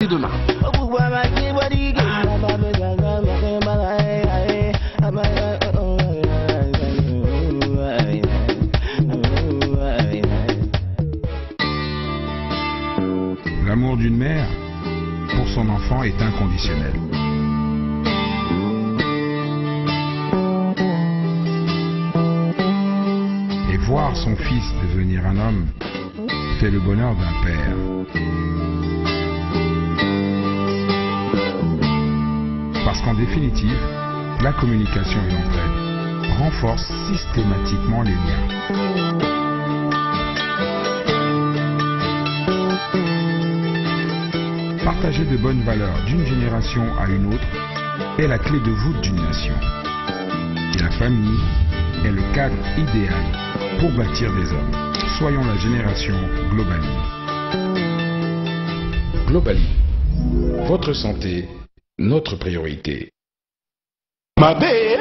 demain. L'amour d'une mère pour son enfant est inconditionnel. Et voir son fils devenir un homme fait le bonheur d'un père. Parce qu'en définitive, la communication et l'entraide renforcent systématiquement les liens. Partager de bonnes valeurs d'une génération à une autre est la clé de voûte d'une nation. Et la famille est le cadre idéal pour bâtir des hommes. Soyons la génération Globally. Globally, votre santé, notre priorité. Ma belle.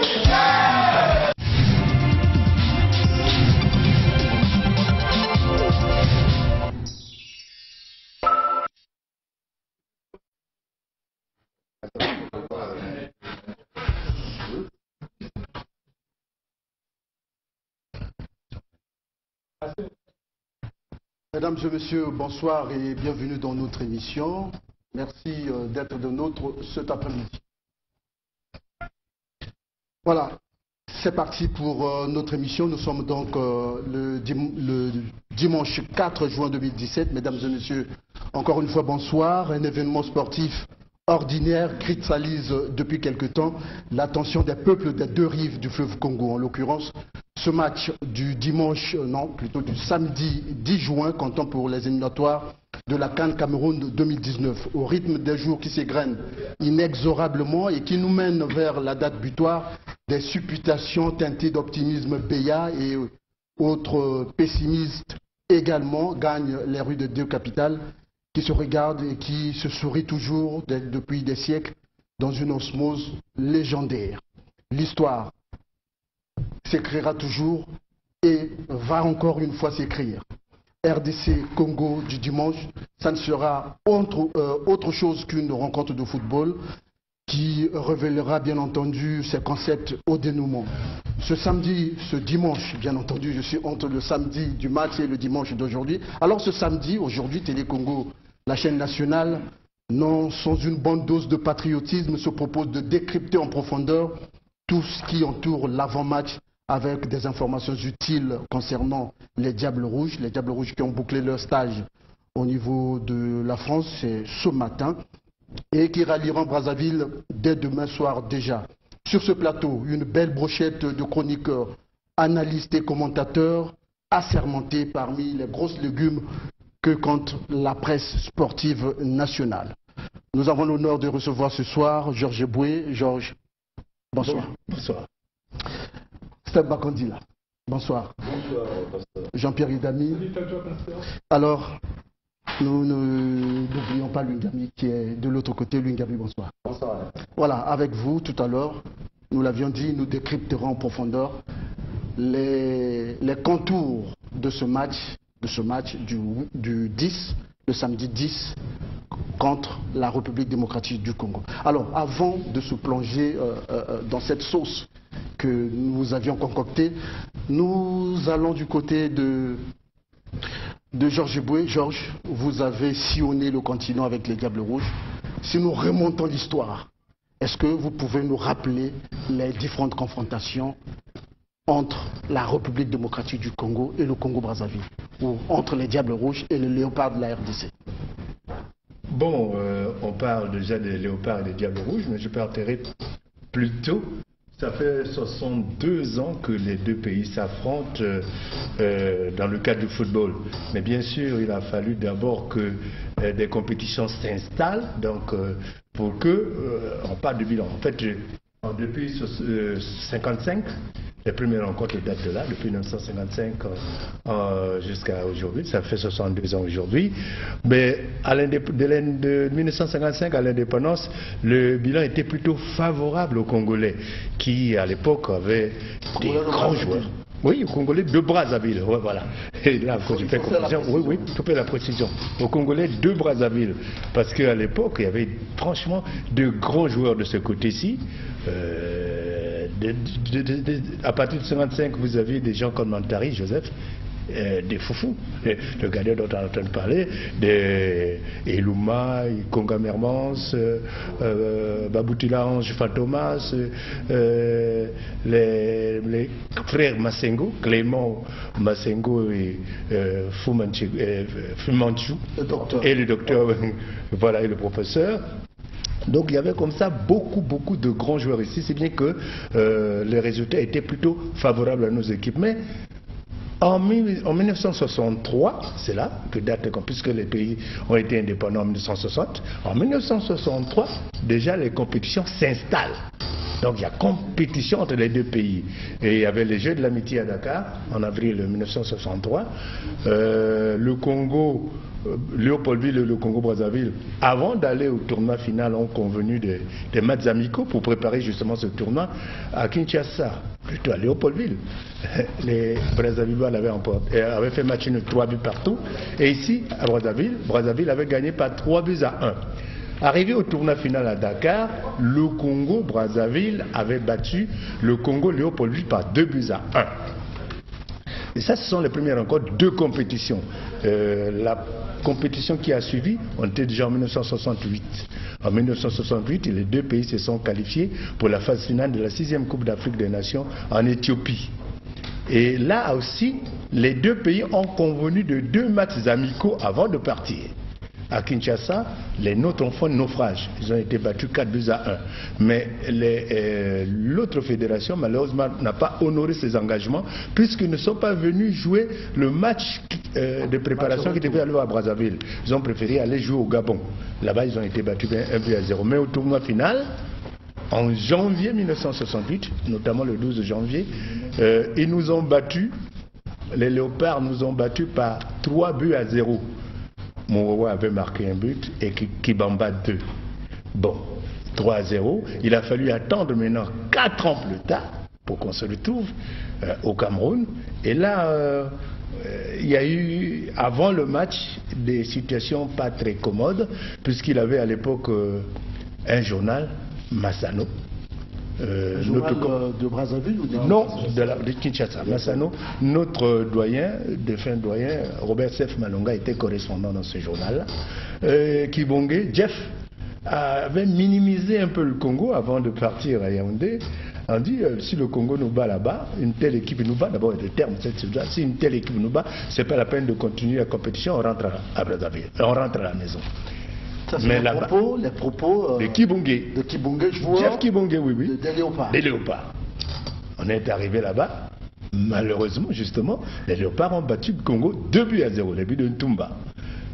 Mesdames et messieurs, bonsoir et bienvenue dans notre émission. Merci d'être de nôtre cet après-midi. Voilà, c'est parti pour notre émission. Nous sommes donc le dimanche 4 juin 2017. Mesdames et messieurs, encore une fois, bonsoir. Un événement sportif ordinaire cristallise depuis quelque temps l'attention des peuples des deux rives du fleuve Congo. En l'occurrence, ce match du dimanche, non, plutôt du samedi 10 juin, comptant pour les éliminatoires de la CAN Cameroun 2019, au rythme des jours qui s'égrènent inexorablement et qui nous mènent vers la date butoir, des supputations teintées d'optimisme béat et autres pessimistes également gagnent les rues des deux capitales, qui se regardent et qui se sourient toujours depuis des siècles dans une osmose légendaire. L'histoire s'écrira toujours et va encore une fois s'écrire. RDC Congo du dimanche, ça ne sera autre chose qu'une rencontre de football qui révélera bien entendu ses concepts au dénouement. Ce dimanche, bien entendu, je suis entre le samedi du match et le dimanche d'aujourd'hui. Alors ce samedi, aujourd'hui, Télé Congo, la chaîne nationale, non sans une bonne dose de patriotisme, se propose de décrypter en profondeur tout ce qui entoure l'avant-match avec des informations utiles concernant les Diables Rouges qui ont bouclé leur stage au niveau de la France, c'est ce matin, et qui rallieront Brazzaville dès demain soir déjà. Sur ce plateau, une belle brochette de chroniqueurs, analystes et commentateurs assermentés parmi les grosses légumes que compte la presse sportive nationale. Nous avons l'honneur de recevoir ce soir Georges Eboué. Georges, bonsoir. Bonsoir. Step Bakandila, bonsoir. Bonsoir, pasteur. Jean-Pierre Idami. Alors, nous n'oublions pas Lungami qui est de l'autre côté. Lungami, bonsoir. Bonsoir. Voilà, avec vous tout à l'heure, nous l'avions dit, nous décrypterons en profondeur les contours de ce match du 10, le samedi 10, contre la République démocratique du Congo. Alors, avant de se plonger dans cette sauce que nous avions concoctée, nous allons du côté de Georges Eboué. Georges, vous avez sillonné le continent avec les Diables Rouges. Si nous remontons l'histoire, est-ce que vous pouvez nous rappeler les différentes confrontations entre la République démocratique du Congo et le Congo-Brazzaville, ou entre les Diables Rouges et les Léopards de la RDC? Bon, on parle déjà des Léopards et des Diables Rouges, mais je partirai plus tôt. Ça fait 62 ans que les deux pays s'affrontent dans le cadre du football. Mais bien sûr, il a fallu d'abord que des compétitions s'installent, donc pour que on parle de bilan. En fait, depuis 1955, les premières rencontres datent de là, depuis 1955 jusqu'à aujourd'hui, ça fait 62 ans aujourd'hui. Mais de 1955 à l'indépendance, le bilan était plutôt favorable aux Congolais, qui à l'époque avaient des grands joueurs. Oui, aux Congolais de Brazzaville, ouais, voilà. Et là, quand je fais confusion, oui, tout fait la précision. Aux Congolais de Brazzaville. Parce qu'à l'époque, il y avait franchement de grands joueurs de ce côté-ci. À partir de 1955, vous aviez des gens comme Mantari, Joseph, des foufous, le gardien dont on a entendu parler, des Eluma, Konga Mermans, Baboutila Ange Fantomas, les frères Massengo, Clément Massengo et Fumanchu, et le docteur, voilà, et le professeur. Donc il y avait comme ça beaucoup de grands joueurs ici, c'est bien que les résultats étaient plutôt favorables à nos équipes. Mais en 1963, c'est là que date, puisque les pays ont été indépendants en 1960, en 1963, déjà les compétitions s'installent. Donc il y a compétition entre les deux pays. Et il y avait les Jeux de l'amitié à Dakar, en avril 1963. Le Congo, Léopoldville et le Congo-Brazzaville, avant d'aller au tournoi final, ont convenu des matchs amicaux pour préparer justement ce tournoi à Kinshasa, plutôt à Léopoldville. Les Brazzavillois avaient fait match nul 3 buts partout. Et ici, à Brazzaville avait gagné par 3 buts à 1. Arrivé au tournoi final à Dakar, le Congo-Brazzaville avait battu le Congo-Léopoldville par 2 buts à 1. Et ça, ce sont les premières rencontres de compétition. La compétition qui a suivi, on était déjà en 1968. En 1968, les deux pays se sont qualifiés pour la phase finale de la 6e Coupe d'Afrique des Nations en Éthiopie. Et là aussi, les deux pays ont convenu de 2 matchs amicaux avant de partir. À Kinshasa, les nôtres ont fait naufrage. Ils ont été battus 4 buts à 1. Mais l'autre fédération, malheureusement, n'a pas honoré ses engagements puisqu'ils ne sont pas venus jouer le match de préparation qui devait aller à Brazzaville. Ils ont préféré aller jouer au Gabon. Là-bas, ils ont été battus 1 but à 0. Mais au tournoi final, en janvier 1968, notamment le 12 janvier, ils nous ont battus, les Léopards nous ont battus par 3 buts à 0. Mouroua avait marqué un but et Kibamba 2. Bon, 3-0. Il a fallu attendre maintenant 4 ans plus tard pour qu'on se retrouve au Cameroun. Et là, il y a eu, avant le match, des situations pas très commodes, puisqu'il avait à l'époque un journal, Massano. Journal de Brazzaville ou non, de Kinshasa. Massano, notre doyen, défunt doyen, Robert Sef Malonga, était correspondant dans ce journal-là. Kibonge, Jeff, avait minimisé un peu le Congo avant de partir à Yaoundé. On dit, si le Congo nous bat là-bas, une telle équipe nous bat, d'abord le terme, si une telle équipe nous bat, c'est pas la peine de continuer la compétition, on rentre à Brazzaville, on rentre à la maison. Ça, mais les propos de Kibonge. De Kibonge, joueur. Jeff Kibonge, oui. Des Léopards. Des Léopards. On est arrivé là-bas. Malheureusement, justement, les Léopards ont battu le Congo 2 buts à 0, les buts de Ntumba.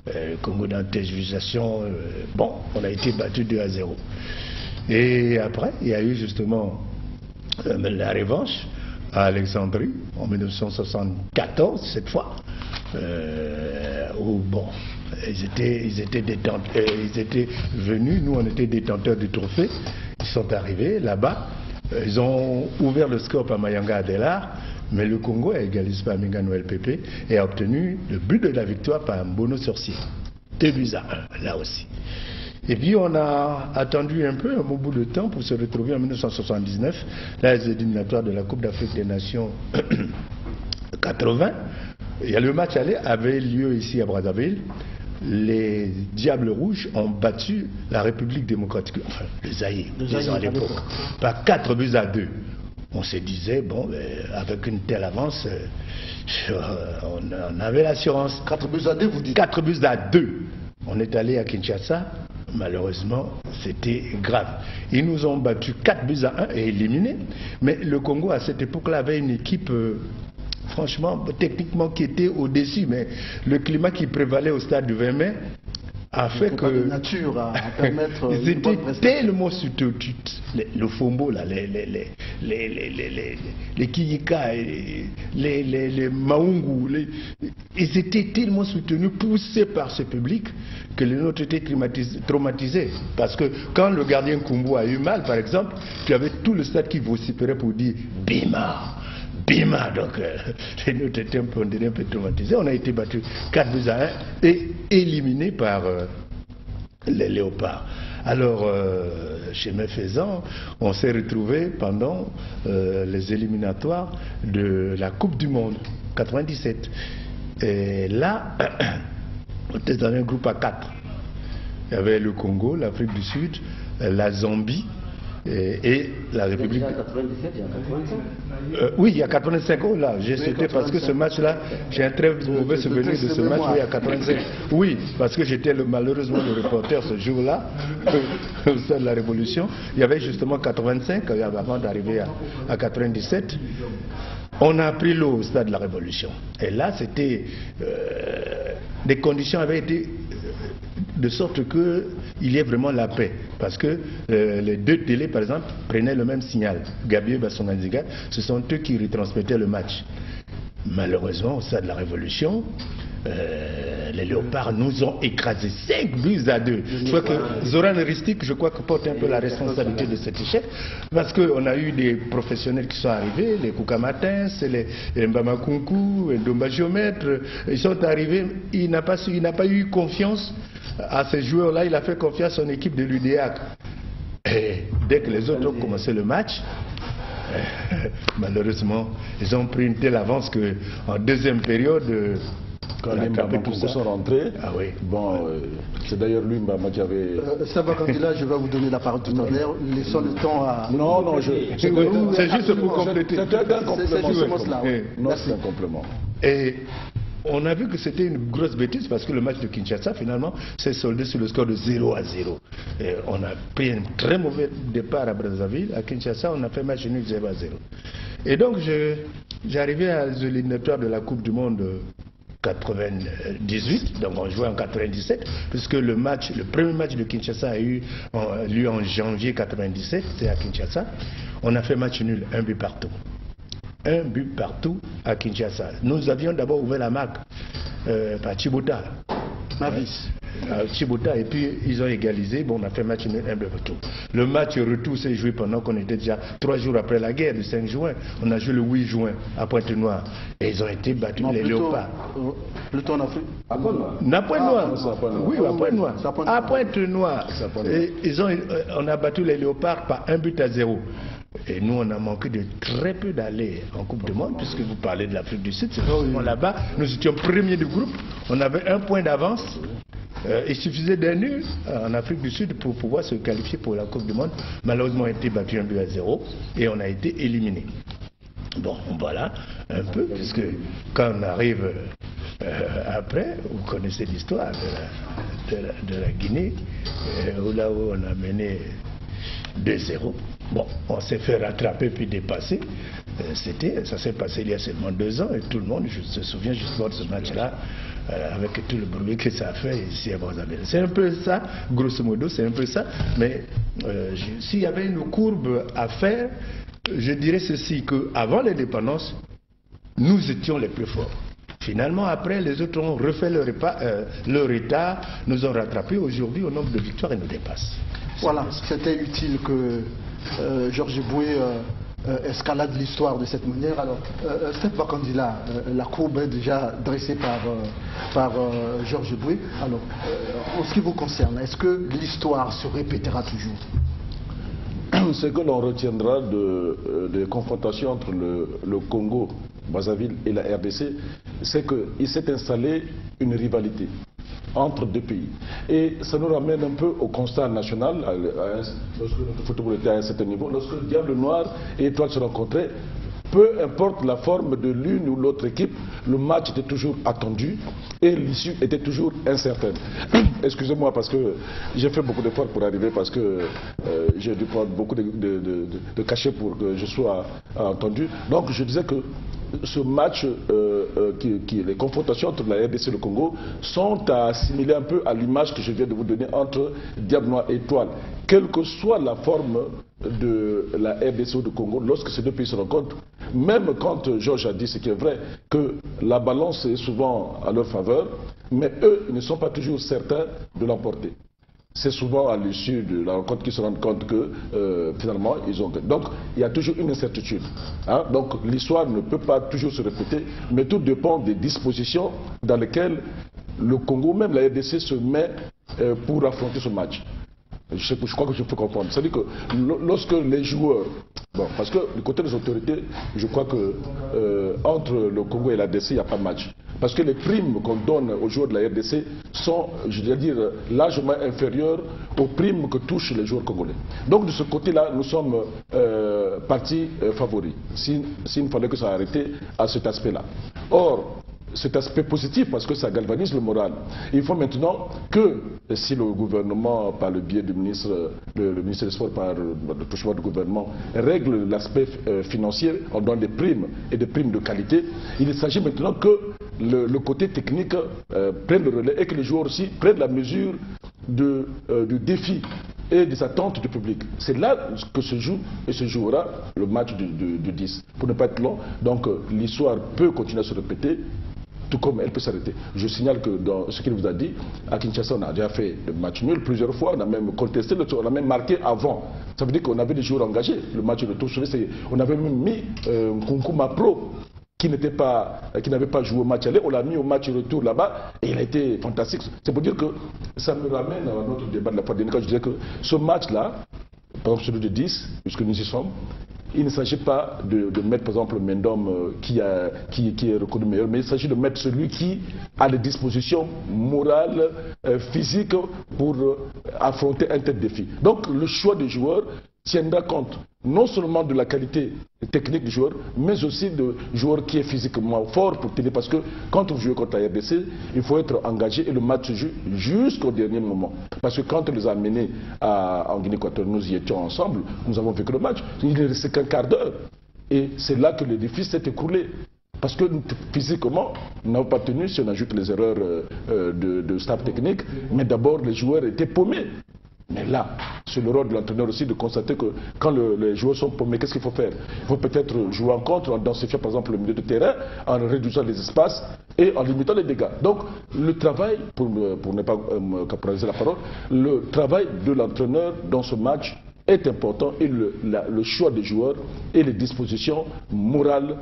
Le Congo d'interjugation, bon, on a été battu 2 à 0. Et après, il y a eu justement la revanche à Alexandrie, en 1974, cette fois, où, bon, ils étaient venus, nous on était détenteurs du trophée, ils sont arrivés là-bas, ils ont ouvert le score à Mayanga Adelar, mais le Congo a égalisé par Mingano LPP et a obtenu le but de la victoire par Mbono Sorcier. 2 buts à 1, là aussi. Et puis on a attendu un bon bout de temps pour se retrouver en 1979, là les éliminatoires de la Coupe d'Afrique des Nations 80. Il y a le match aller avait lieu ici à Brazzaville. Les Diables Rouges ont battu la République démocratique, enfin le Zaïre, disons à l'époque, par 4 buts à 2. On se disait, bon, avec une telle avance, on avait l'assurance. 4 buts à 2, vous dites? 4 buts à 2. On est allé à Kinshasa, malheureusement, c'était grave. Ils nous ont battu 4 buts à 1 et éliminés. Mais le Congo, à cette époque-là, avait une équipe, franchement, techniquement, qui était au-dessus. Mais le climat qui prévalait au stade du 20 mai a fait que... la nature à permettre... Ils étaient tellement soutenu. Le Fombo, là, les Kiyika, les Maungu, ils étaient tellement soutenus, poussés par ce public, que les nôtres étaient traumatisés. Parce que quand le gardien Kumbo a eu mal, par exemple, tu avais tout le stade qui vociférait pour dire « Bima ». Bima, donc les nôtres étaient un peu traumatisés. On a été battu 4-1 et éliminé par les Léopards. Alors, chemin faisant, on s'est retrouvés pendant les éliminatoires de la Coupe du Monde 97. Et là, on était dans un groupe à 4. Il y avait le Congo, l'Afrique du Sud, la Zambie et la République. Il y a 97, il y a 85. Oui, il y a 85 ans là. J'ai sauté parce que ce match-là, j'ai un très mauvais souvenir de ce match. Oui, il y a 85. Oui, parce que j'étais malheureusement le reporter ce jour-là, au sein de la Révolution. Il y avait justement 85 avant d'arriver à 97. On a pris l'eau au stade de la Révolution. Et là, c'était... les conditions avaient été de sorte qu'il y ait vraiment la paix. Parce que les deux télés, par exemple, prenaient le même signal. Gabier et Bassonganziga, ce sont eux qui retransmettaient le match. Malheureusement, au stade de la Révolution, les Léopards nous ont écrasé 5-2. Je crois que Zoran Ristic, porte un peu la responsabilité de cet échec, parce qu'on a eu des professionnels qui sont arrivés, les Koukamatins, les Mbamakunku, les Domba Géomètre, ils sont arrivés, il n'a pas eu confiance à ces joueurs-là, il a fait confiance à son équipe de l'UDEAC. Et dès que les autres ont commencé le match, malheureusement, ils ont pris une telle avance qu'en deuxième période, quand les Mbamakunku sont rentrés, bon, c'est d'ailleurs lui, Mbama, qui avait... Saba Kandila, je vais vous donner la parole tout à l'heure. Laissons le temps à... Non, c'est juste pour compléter. C'est un complément. Non, c'est un complément. Et on a vu que c'était une grosse bêtise parce que le match de Kinshasa, finalement, s'est soldé sur le score de 0-0. Et on a pris un très mauvais départ à Brazzaville. À Kinshasa, on a fait match nul 0-0. Et donc, j'arrivais à l'éliminatoire de la Coupe du Monde 98, donc on jouait en 97, puisque le premier match de Kinshasa a eu lieu en janvier 97, c'est à Kinshasa. On a fait match nul, 1 but partout. 1 but partout à Kinshasa. Nous avions d'abord ouvert la marque par Chibouta. Mavis. Chibouta, et puis ils ont égalisé. Bon, on a fait match nul, 1 but partout. Le match retour s'est joué pendant qu'on était déjà 3 jours après la guerre, le 5 juin. On a joué le 8 juin à Pointe-Noire. Et ils ont été battus, les Léopards. Plutôt en Afrique. À Pointe-Noire. À Pointe-Noire. Oui, à Pointe-Noire. À Pointe-Noire. On a battu les Léopards par 1 but à 0. Et nous, on a manqué de très peu d'aller en Coupe du Monde, puisque vous parlez de l'Afrique du Sud, c'est vraiment là-bas. Nous étions premiers du groupe, on avait 1 point d'avance. Il suffisait d'un nul en Afrique du Sud pour pouvoir se qualifier pour la Coupe du Monde. Malheureusement, on a été battu 1 but à 0 et on a été éliminé. Bon, voilà un peu, puisque quand on arrive après, vous connaissez l'histoire de la Guinée, là où on a mené 2-0. Bon, on s'est fait rattraper puis dépasser. Ça s'est passé il y a seulement 2 ans et tout le monde se souvient justement de ce match-là avec tout le bruit que ça a fait ici à Brazzaville. C'est un peu ça, grosso modo, c'est un peu ça. Mais s'il y avait une courbe à faire, je dirais ceci, qu'avant l'indépendance, nous étions les plus forts. Finalement, après, les autres ont refait leur état, nous ont rattrapés. Aujourd'hui, au nombre de victoires, ils nous dépassent. Voilà, c'était utile que Georges Boué escalade l'histoire de cette manière. Alors, Stéphane Bakandila, la courbe est déjà dressée par Georges Boué. Alors, en ce qui vous concerne, est-ce que l'histoire se répétera toujours? Ce que l'on retiendra des confrontations entre le Congo, Brazzaville et la RDC, c'est qu'il s'est installé une rivalité entre 2 pays. Et ça nous ramène un peu au constat national, lorsque notre football était à un certain niveau, lorsque le Diable Noir et Étoile se rencontraient, peu importe la forme de l'une ou l'autre équipe, le match était toujours attendu et l'issue était toujours incertaine. Excusez-moi parce que j'ai fait beaucoup d'efforts pour arriver, parce que j'ai dû prendre beaucoup de cachets pour que je sois entendu. Donc je disais que ce match, les confrontations entre la RDC et le Congo sont à assimiler un peu à l'image que je viens de vous donner entre Diable Noir et Étoile. Quelle que soit la forme de la RDC ou du Congo, lorsque ces 2 pays se rencontrent, même quand Georges a dit ce qui est vrai, que la balance est souvent à leur faveur, mais eux, ils ne sont pas toujours certains de l'emporter. c'est souvent à l'issue de la rencontre qu'ils se rendent compte que finalement ils ont gagné. Donc il y a toujours une incertitude. Hein? Donc l'histoire ne peut pas toujours se répéter, mais tout dépend des dispositions dans lesquelles le Congo, même la RDC, se met pour affronter ce match. Je crois que je peux comprendre. C'est-à-dire que lorsque les joueurs... Bon, parce que du côté des autorités, je crois que entre le Congo et la RDC, il n'y a pas de match. Parce que les primes qu'on donne aux joueurs de la RDC sont, je dois dire, largement inférieures aux primes que touchent les joueurs congolais. Donc de ce côté-là, nous sommes partis favoris, s'il ne fallait que ça arrête à cet aspect-là. Or, cet aspect positif, parce que ça galvanise le moral. Il faut maintenant que, si le gouvernement, par le biais du ministre, le ministre des Sports, par le touchement du gouvernement, règle l'aspect financier, on donne des primes et des primes de qualité, il s'agit maintenant que le côté technique prenne le relais et que les joueurs aussi prennent la mesure du défi et des attentes du public. C'est là que se joue et se jouera le match du 10. Pour ne pas être long, donc l'histoire peut continuer à se répéter, tout comme elle peut s'arrêter. Je signale que dans ce qu'il vous a dit, à Kinshasa, on a déjà fait le match nul plusieurs fois, on a même contesté, on a même marqué avant. Ça veut dire qu'on avait des joueurs engagés. Le match de retour, on avait même mis Nkunkuma Pro, qui n'avait pas joué au match aller, on l'a mis au match retour là-bas, et il a été fantastique. C'est pour dire que ça me ramène à notre débat de la fois dernière, quand je disais que ce match-là, par exemple celui de 10, puisque nous y sommes, il ne s'agit pas de mettre par exemple Mendom qui est reconnu meilleur, mais il s'agit de mettre celui qui a les dispositions morales, physiques pour affronter un tel défi. Donc le choix des joueurs tiendra compte non seulement de la qualité technique du joueur, mais aussi de joueur qui est physiquement fort pour tenir. Parce que quand vous jouez contre la RDC, il faut être engagé et le match se joue jusqu'au dernier moment. Parce que quand on les a amenés en Guinée-Équatoriale, nous y étions ensemble, nous avons vécu le match. Il ne restait qu'un quart d'heure. Et c'est là que le défi s'est écoulé. Parce que physiquement, nous n'avons pas tenu si on ajoute les erreurs de staff technique, mais d'abord les joueurs étaient paumés. Mais là, c'est le rôle de l'entraîneur aussi de constater que quand les joueurs sont paumés, qu'est-ce qu'il faut faire? Il faut peut-être jouer en contre, en densifiant par exemple le milieu de terrain, en réduisant les espaces et en limitant les dégâts. Donc le travail, pour ne pas caporaliser la parole, le travail de l'entraîneur dans ce match est important et le choix des joueurs et les dispositions morales,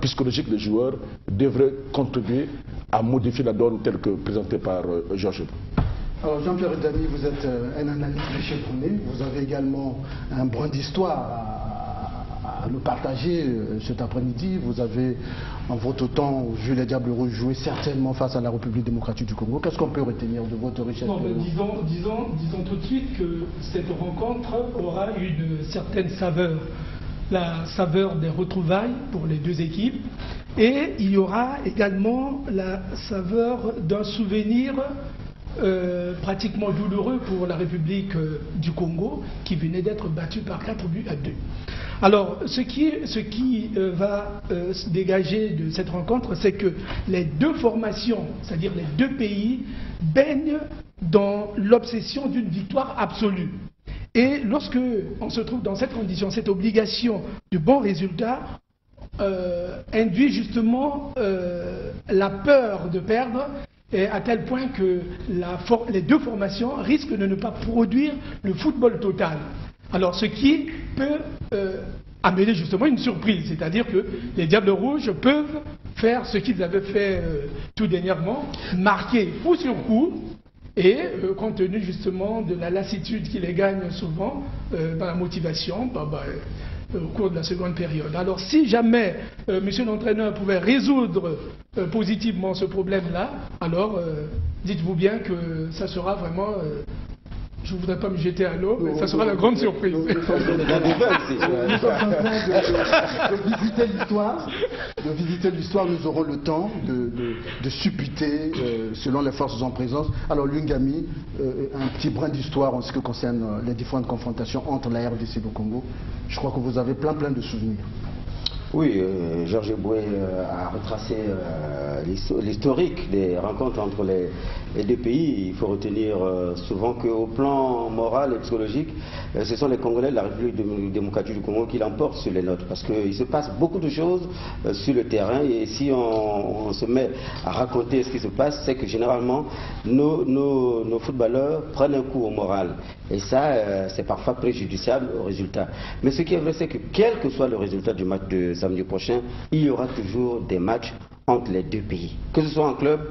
psychologiques des joueurs devraient contribuer à modifier la donne telle que présentée par Georges. Alors Jean-Pierre Dany, vous êtes un analyste chevronné, vous avez également un brin d'histoire à nous partager cet après-midi. Vous avez en votre temps vu les Diables Rouges jouer certainement face à la République démocratique du Congo. Qu'est-ce qu'on peut retenir de votre richesse? Disons tout de suite que cette rencontre aura une certaine saveur. La saveur des retrouvailles pour les deux équipes. Et il y aura également la saveur d'un souvenir pratiquement douloureux pour la République du Congo qui venait d'être battue par 4-2. Alors ce qui va se dégager de cette rencontre, c'est que les deux formations, c'est-à-dire les deux pays, baignent dans l'obsession d'une victoire absolue. Et lorsque on se trouve dans cette condition, cette obligation de bons résultats induit justement la peur de perdre, et à tel point que les deux formations risquent de ne pas produire le football total. Alors ce qui peut amener justement une surprise, c'est-à-dire que les Diables Rouges peuvent faire ce qu'ils avaient fait tout dernièrement, marquer coup sur coup, et compte tenu justement de la lassitude qui les gagne souvent dans la motivation, au cours de la seconde période. Alors si jamais monsieur l'entraîneur pouvait résoudre positivement ce problème-là, alors dites-vous bien que ça sera vraiment, je ne voudrais pas me jeter à l'eau, mais ça sera la grande surprise. Nous sommes en train de visiter l'histoire. De visiter l'histoire, nous aurons le temps de supputer selon les forces en présence. Alors Lungami, un petit brin d'histoire en ce qui concerne les différentes confrontations entre la RDC et le Congo. Je crois que vous avez plein de souvenirs. Oui, Georges Eboué a retracé l'historique des rencontres entre les deux pays, il faut retenir souvent qu'au plan moral et psychologique, ce sont les Congolais de la République démocratique du Congo qui l'emportent sur les nôtres. Parce qu'il se passe beaucoup de choses sur le terrain et si on se met à raconter ce qui se passe, c'est que généralement nos footballeurs prennent un coup au moral. Et ça, c'est parfois préjudiciable au résultat. Mais ce qui est vrai, c'est que quel que soit le résultat du match de samedi prochain, il y aura toujours des matchs entre les deux pays. Que ce soit en club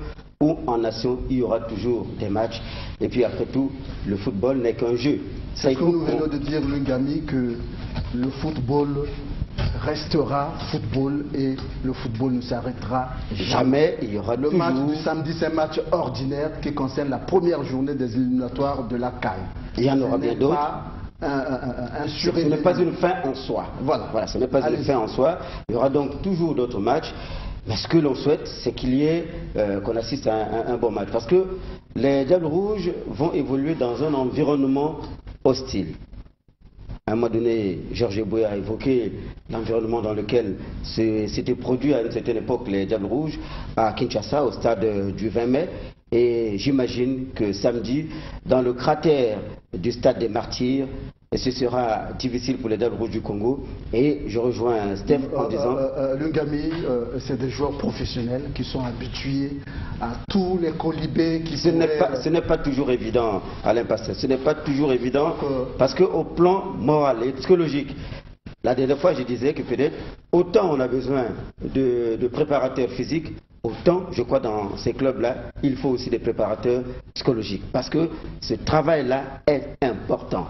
ou en nation, il y aura toujours des matchs. Et puis après tout, le football n'est qu'un jeu. C'est ce que nous venons de dire, Lungami, que le football restera football et le football ne s'arrêtera jamais. Il y aura le match du samedi, c'est un match ordinaire qui concerne la première journée des éliminatoires de la CAN. Il y en aura bien d'autres. Ce n'est pas une fin en soi. Voilà, ce n'est pas une fin en soi. Il y aura donc toujours d'autres matchs. Mais ce que l'on souhaite, c'est qu'il y ait, qu'on assiste à un bon match. Parce que les Diables Rouges vont évoluer dans un environnement hostile. À un moment donné, Georges Eboué a évoqué l'environnement dans lequel s'étaient produits à une certaine époque les Diables Rouges à Kinshasa, au stade du 20 mai. Et j'imagine que samedi, dans le cratère du stade des Martyrs, ce sera difficile pour les Diables Rouges du Congo. Et je rejoins Steph en disant... Lungami, c'est des joueurs professionnels qui sont habitués à tous les colibés qui Ce n'est pas toujours évident, Alain Pasteur. Ce n'est pas toujours évident parce qu'au plan moral et psychologique, la dernière fois je disais que peut-être autant on a besoin de préparateurs physiques, autant, je crois, dans ces clubs-là, il faut aussi des préparateurs psychologiques. Parce que ce travail-là est important.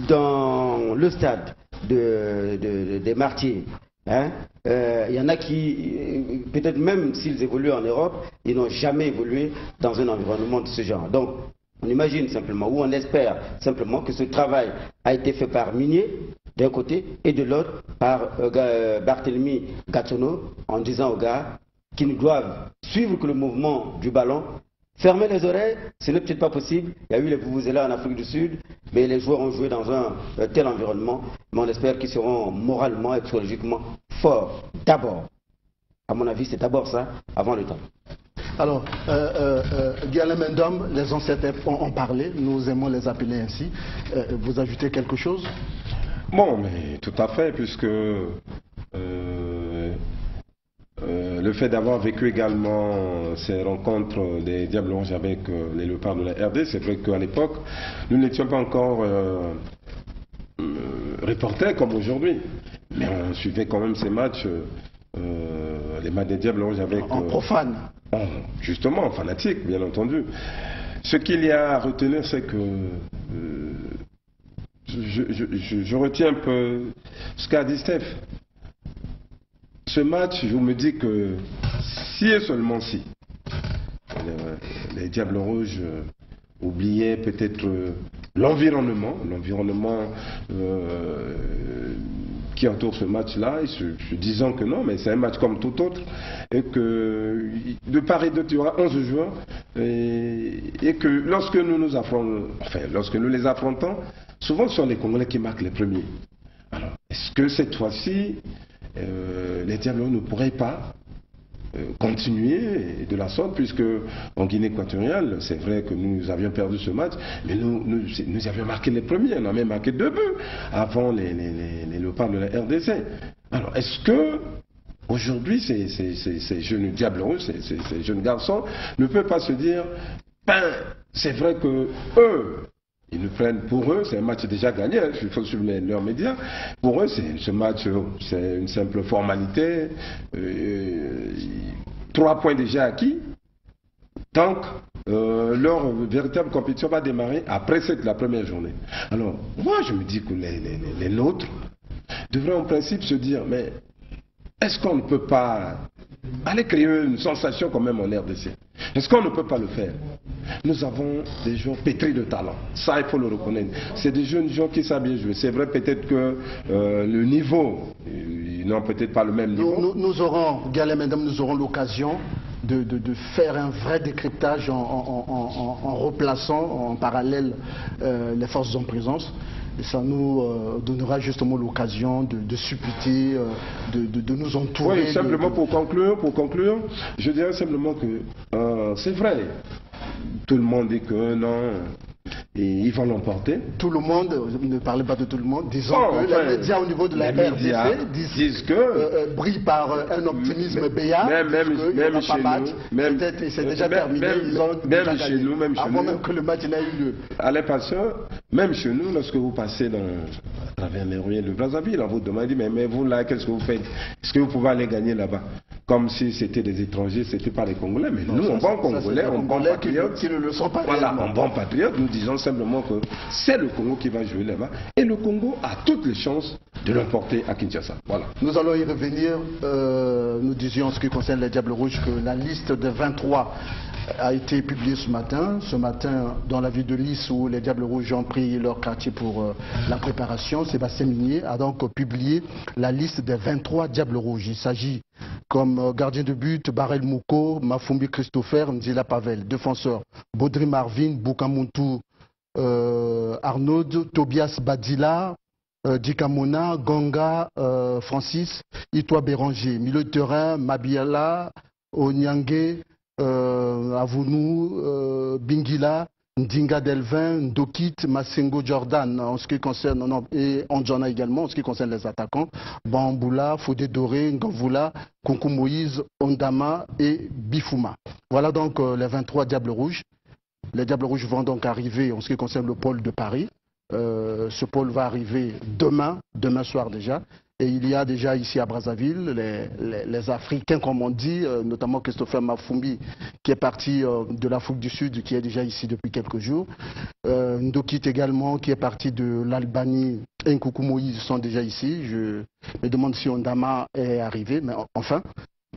Dans le stade des Martyrs, il y en a qui, peut-être même s'ils évoluent en Europe, ils n'ont jamais évolué dans un environnement de ce genre. Donc, on imagine simplement, ou on espère simplement que ce travail a été fait par Minier, d'un côté, et de l'autre, par Barthélemy Gatono, en disant aux gars qui ne doivent suivre que le mouvement du ballon. Fermer les oreilles, ce n'est peut-être pas possible. Il y a eu les Vuvuzela en Afrique du Sud, mais les joueurs ont joué dans un tel environnement. Mais on espère qu'ils seront moralement et psychologiquement forts. D'abord, à mon avis, c'est d'abord ça, avant le temps. Alors, Guillaume Mendom, les ancêtres ont parlé, nous aimons les appeler ainsi. Vous ajoutez quelque chose? Bon, mais tout à fait, puisque le fait d'avoir vécu également ces rencontres des Diables Rouges avec les Léopards de la RD, c'est vrai qu'à l'époque, nous n'étions pas encore reporters comme aujourd'hui. Mais on suivait quand même ces matchs, les matchs des Diables Rouges avec... En profane. Justement, en fanatique, bien entendu. Ce qu'il y a à retenir, c'est que... je retiens un peu ce qu'a dit Steph. Ce match, je me dis que si et seulement si les Diables Rouges oubliaient peut-être l'environnement qui entoure ce match-là, se disant que non, mais c'est un match comme tout autre, et que de part et d'autre, il y aura 11 joueurs, et que lorsque lorsque nous les affrontons, souvent ce sont les Congolais qui marquent les premiers. Alors, est-ce que cette fois-ci, les Diables ne pourraient pas continuer de la sorte, puisque en Guinée équatoriale, c'est vrai que nous avions perdu ce match, mais nous avions marqué les premiers, on a même marqué 2 buts avant les Léopards de la RDC. Alors, est-ce que aujourd'hui, ces jeunes Diables Rouges, ces jeunes garçons, ne peuvent pas se dire, c'est vrai que eux, ils nous prennent pour eux, c'est un match déjà gagné, il faut suivre leurs médias. Pour eux, ce match, c'est une simple formalité. 3 points déjà acquis. Donc, leur véritable compétition va démarrer après la première journée. Alors, moi, je me dis que les nôtres devraient en principe se dire, mais est-ce qu'on ne peut pas aller créer une sensation quand même en RDC? Est-ce qu'on ne peut pas le faire? Nous avons des joueurs pétris de talent, ça il faut le reconnaître. C'est des jeunes gens qui savent bien jouer. C'est vrai peut-être que le niveau, ils n'ont peut-être pas le même niveau. Nous aurons, Galais, mesdames, nous aurons l'occasion de faire un vrai décryptage en replaçant en parallèle les forces en présence. Et ça nous donnera justement l'occasion de supputer, de nous entourer. Oui, simplement pour conclure, je dirais simplement que c'est vrai, tout le monde dit que non, et ils vont l'emporter. Tout le monde, ne parlez pas de tout le monde, disons que enfin, les médias au niveau de la RDC disent que brillent par un optimisme béat, même chez nous, c'est déjà terminé, même chez nous, avant même que le match n'ait eu lieu. Alain Passeur, même chez nous, lorsque vous passez à travers les ruelles de Brazzaville, on vous demande, mais vous là, qu'est-ce que vous faites? Est-ce que vous pouvez aller gagner là-bas? Comme si c'était des étrangers, c'était pas les Congolais, mais non, nous, on bon Congolais, on bon patriote. Qui ne le sont pas voilà, on bon patriote, nous disons simplement que c'est le Congo qui va jouer là-bas, et le Congo a toutes les chances de l'emporter à Kinshasa. Voilà. Nous allons y revenir. Nous disions en ce qui concerne les Diables Rouges que la liste de 23 a été publiée ce matin. Ce matin, dans la ville de Lys, où les Diables Rouges ont pris leur quartier pour la préparation, Sébastien Minier a donc publié la liste des 23 Diables Rouges. Il s'agit comme gardien de but, Barel Mouko, Mafumbi Christopher, Ndila Pavel. Défenseur, Baudry Marvin, Bukamuntu Arnaud, Tobias Badila, Dikamona, Gonga, Francis, Itoa Béranger. Milieu de terrain, Mabiala, Onyange, Avounou, Bingila, Ndinga Delvin, Ndokit, Masengo Jordan en ce qui concerne, et Andjana également en ce qui concerne les attaquants, Bamboula, Fodé Doré, Ngavoula, Konkou Moïse, Ondama et Bifouma. Voilà donc les 23 Diables Rouges. Les Diables Rouges vont donc arriver en ce qui concerne le pôle de Paris. Ce pôle va arriver demain soir déjà. Et il y a déjà ici à Brazzaville les Africains, comme on dit, notamment Christopher Mafumbi, qui est parti de l'Afrique du Sud, qui est déjà ici depuis quelques jours. Ndokit également, qui est parti de l'Albanie, et Nkoukou Moïse sont déjà ici. Je me demande si Ondama est arrivé, mais enfin,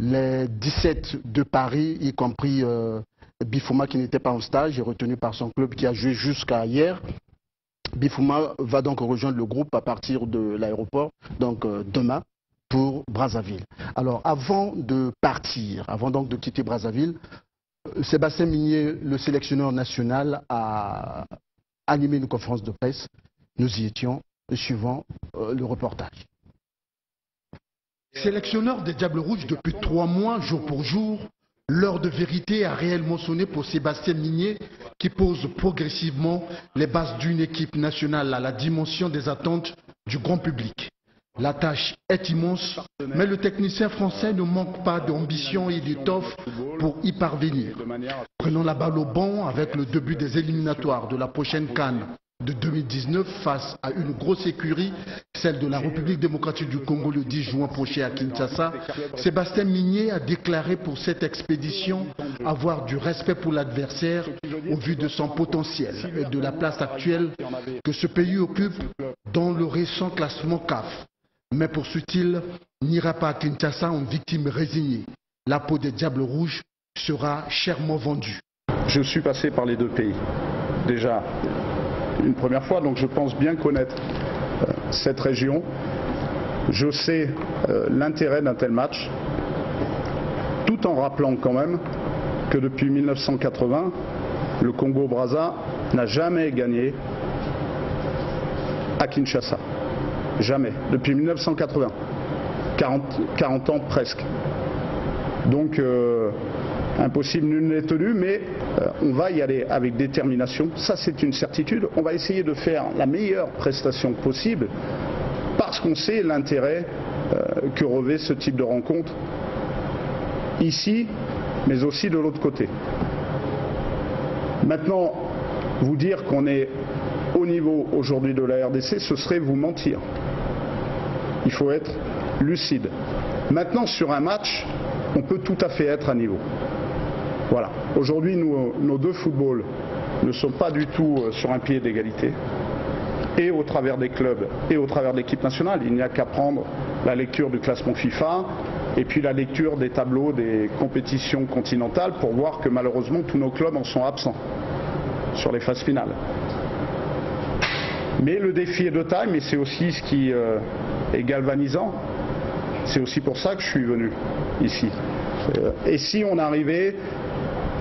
les 17 de Paris, y compris Bifouma qui n'était pas en stage, est retenu par son club qui a joué jusqu'à hier. Bifouma va donc rejoindre le groupe à partir de l'aéroport, donc demain, pour Brazzaville. Alors, avant de partir, avant donc de quitter Brazzaville, Sébastien Minier, le sélectionneur national, a animé une conférence de presse. Nous y étions, suivant le reportage. Sélectionneur des Diables Rouges depuis 3 mois, jour pour jour, l'heure de vérité a réellement sonné pour Sébastien Minier qui pose progressivement les bases d'une équipe nationale à la dimension des attentes du grand public. La tâche est immense, mais le technicien français ne manque pas d'ambition et d'étoffe pour y parvenir. Prenons la balle au banc avec le début des éliminatoires de la prochaine CAN de 2019 face à une grosse écurie, celle de la République démocratique du Congo le 10 juin prochain à Kinshasa. Sébastien Minier a déclaré pour cette expédition avoir du respect pour l'adversaire au vu de son potentiel et de la place actuelle que ce pays occupe dans le récent classement CAF. Mais poursuit-il, n'ira pas à Kinshasa en victime résignée. La peau des Diables Rouges sera chèrement vendue. Je suis passé par les deux pays, déjà une première fois, donc je pense bien connaître cette région. Je sais l'intérêt d'un tel match, tout en rappelant quand même que depuis 1980, le Congo-Brazza n'a jamais gagné à Kinshasa. Jamais. Depuis 1980. 40 ans presque. Donc impossible, nul n'est tenu, mais on va y aller avec détermination. Ça, c'est une certitude. On va essayer de faire la meilleure prestation possible parce qu'on sait l'intérêt que revêt ce type de rencontre ici, mais aussi de l'autre côté. Maintenant, vous dire qu'on est au niveau aujourd'hui de la RDC, ce serait vous mentir. Il faut être lucide. Maintenant, sur un match, on peut tout à fait être à niveau. Voilà. Aujourd'hui, nos deux footballs ne sont pas du tout sur un pied d'égalité. Et au travers des clubs et au travers de l'équipe nationale, il n'y a qu'à prendre la lecture du classement FIFA et puis la lecture des tableaux des compétitions continentales pour voir que malheureusement tous nos clubs en sont absents sur les phases finales. Mais le défi est de taille, mais c'est aussi ce qui est galvanisant. C'est aussi pour ça que je suis venu ici. Et si on arrivait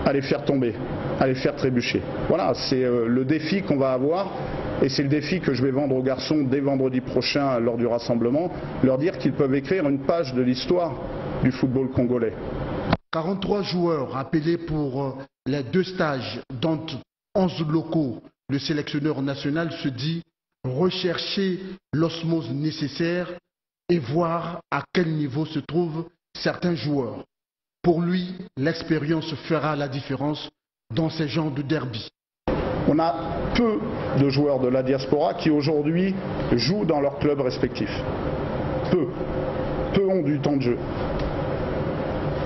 à les faire tomber, à les faire trébucher. Voilà, c'est le défi qu'on va avoir et c'est le défi que je vais vendre aux garçons dès vendredi prochain lors du rassemblement, leur dire qu'ils peuvent écrire une page de l'histoire du football congolais. 43 joueurs appelés pour les 2 stages, dont 11 locaux, le sélectionneur national se dit rechercher l'osmose nécessaire et voir à quel niveau se trouvent certains joueurs. Pour lui, l'expérience fera la différence dans ces genres de derby. On a peu de joueurs de la diaspora qui aujourd'hui jouent dans leurs clubs respectifs. Peu ont du temps de jeu.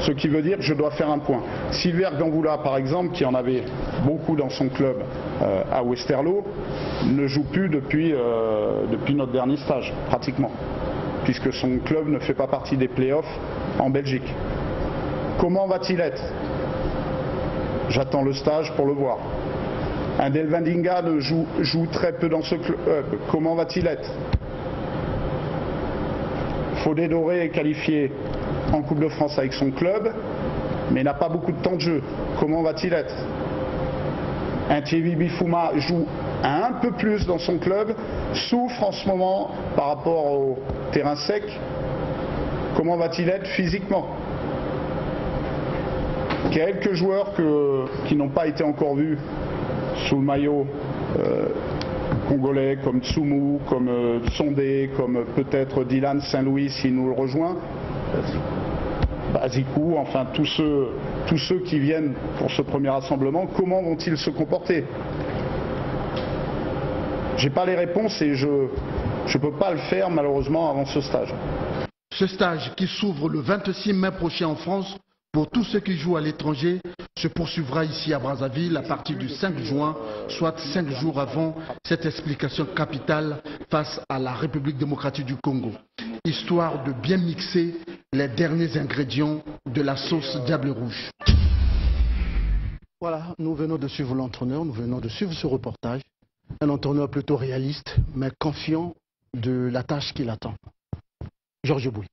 Ce qui veut dire que je dois faire un point. Silver Gamboula, par exemple, qui en avait beaucoup dans son club à Westerlo, ne joue plus depuis notre dernier stage, pratiquement, puisque son club ne fait pas partie des playoffs en Belgique. Comment va-t-il être? J'attends le stage pour le voir. Un Delvandinga joue très peu dans ce club. Comment va-t-il être? Fodé Doré est qualifié en Coupe de France avec son club, mais n'a pas beaucoup de temps de jeu. Comment va-t-il être? Un Thierry Bifouma joue un peu plus dans son club, souffre en ce moment par rapport au terrain sec. Comment va-t-il être physiquement? Quelques joueurs qui n'ont pas été encore vus sous le maillot congolais, comme Tsumu, comme Sondé, comme peut-être Dylan Saint-Louis s'il nous le rejoint, Bazikou, enfin tous ceux qui viennent pour ce premier rassemblement, comment vont-ils se comporter? J'ai pas les réponses et je ne peux pas le faire malheureusement avant ce stage. Ce stage qui s'ouvre le 26 mai prochain en France, pour tous ceux qui jouent à l'étranger, se poursuivra ici à Brazzaville à partir du 5 juin, soit 5 jours avant cette explication capitale face à la République démocratique du Congo, histoire de bien mixer les derniers ingrédients de la sauce Diable Rouge. Voilà, nous venons de suivre l'entraîneur, nous venons de suivre ce reportage. Un entraîneur plutôt réaliste, mais confiant de la tâche qui l'attend. Georges Bouy.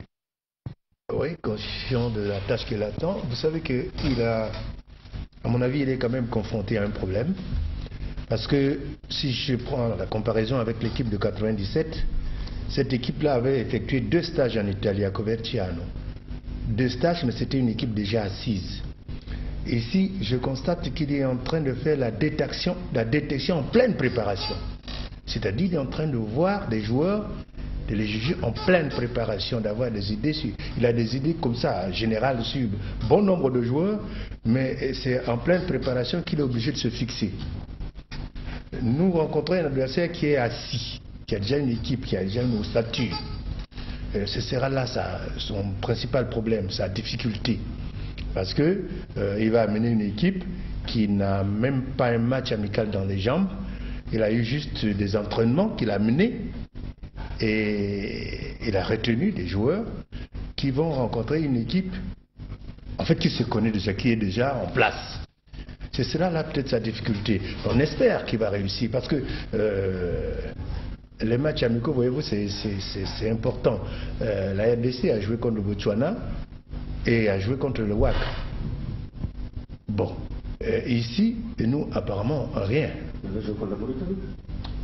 Oui, conscient de la tâche qu'il attend. Vous savez qu'il a, à mon avis, il est quand même confronté à un problème. Parce que si je prends la comparaison avec l'équipe de 97, cette équipe-là avait effectué 2 stages en Italie, à Coverciano. 2 stages, mais c'était une équipe déjà assise. Ici, je constate qu'il est en train de faire la détection en pleine préparation. C'est-à-dire qu'il est en train de voir des joueurs, de les juger en pleine préparation, d'avoir des idées. Il a des idées comme ça, générales, sur bon nombre de joueurs, mais c'est en pleine préparation qu'il est obligé de se fixer. Nous rencontrons un adversaire qui est assis, qui a déjà une équipe, qui a déjà une ossature. Ce sera là son principal problème, sa difficulté. Parce que il va amener une équipe qui n'a même pas un match amical dans les jambes. Il a eu juste des entraînements qu'il a menés. Et il a retenu des joueurs qui vont rencontrer une équipe, en fait, qui se connaît déjà, qui est déjà en place. C'est cela là peut-être sa difficulté. On espère qu'il va réussir parce que les matchs amicaux, voyez-vous, c'est important. La RDC a joué contre le Botswana et a joué contre le WAC. Bon, ici, nous, apparemment, rien.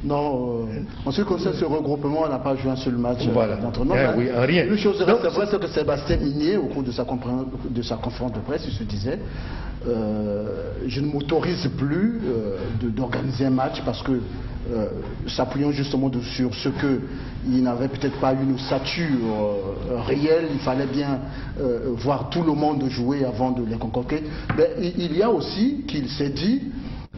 Non, en ce qui concerne ce regroupement, on n'a pas joué un seul match d'entraînement. Oui, rien. Une chose reste vraie, c'est que Sébastien Minier, au cours de sa conférence de presse, il se disait je ne m'autorise plus d'organiser un match parce que, s'appuyant justement sur ce qu'il n'avait peut-être pas une ossature réelle, il fallait bien voir tout le monde jouer avant de les convoquer. Mais il y a aussi qu'il s'est dit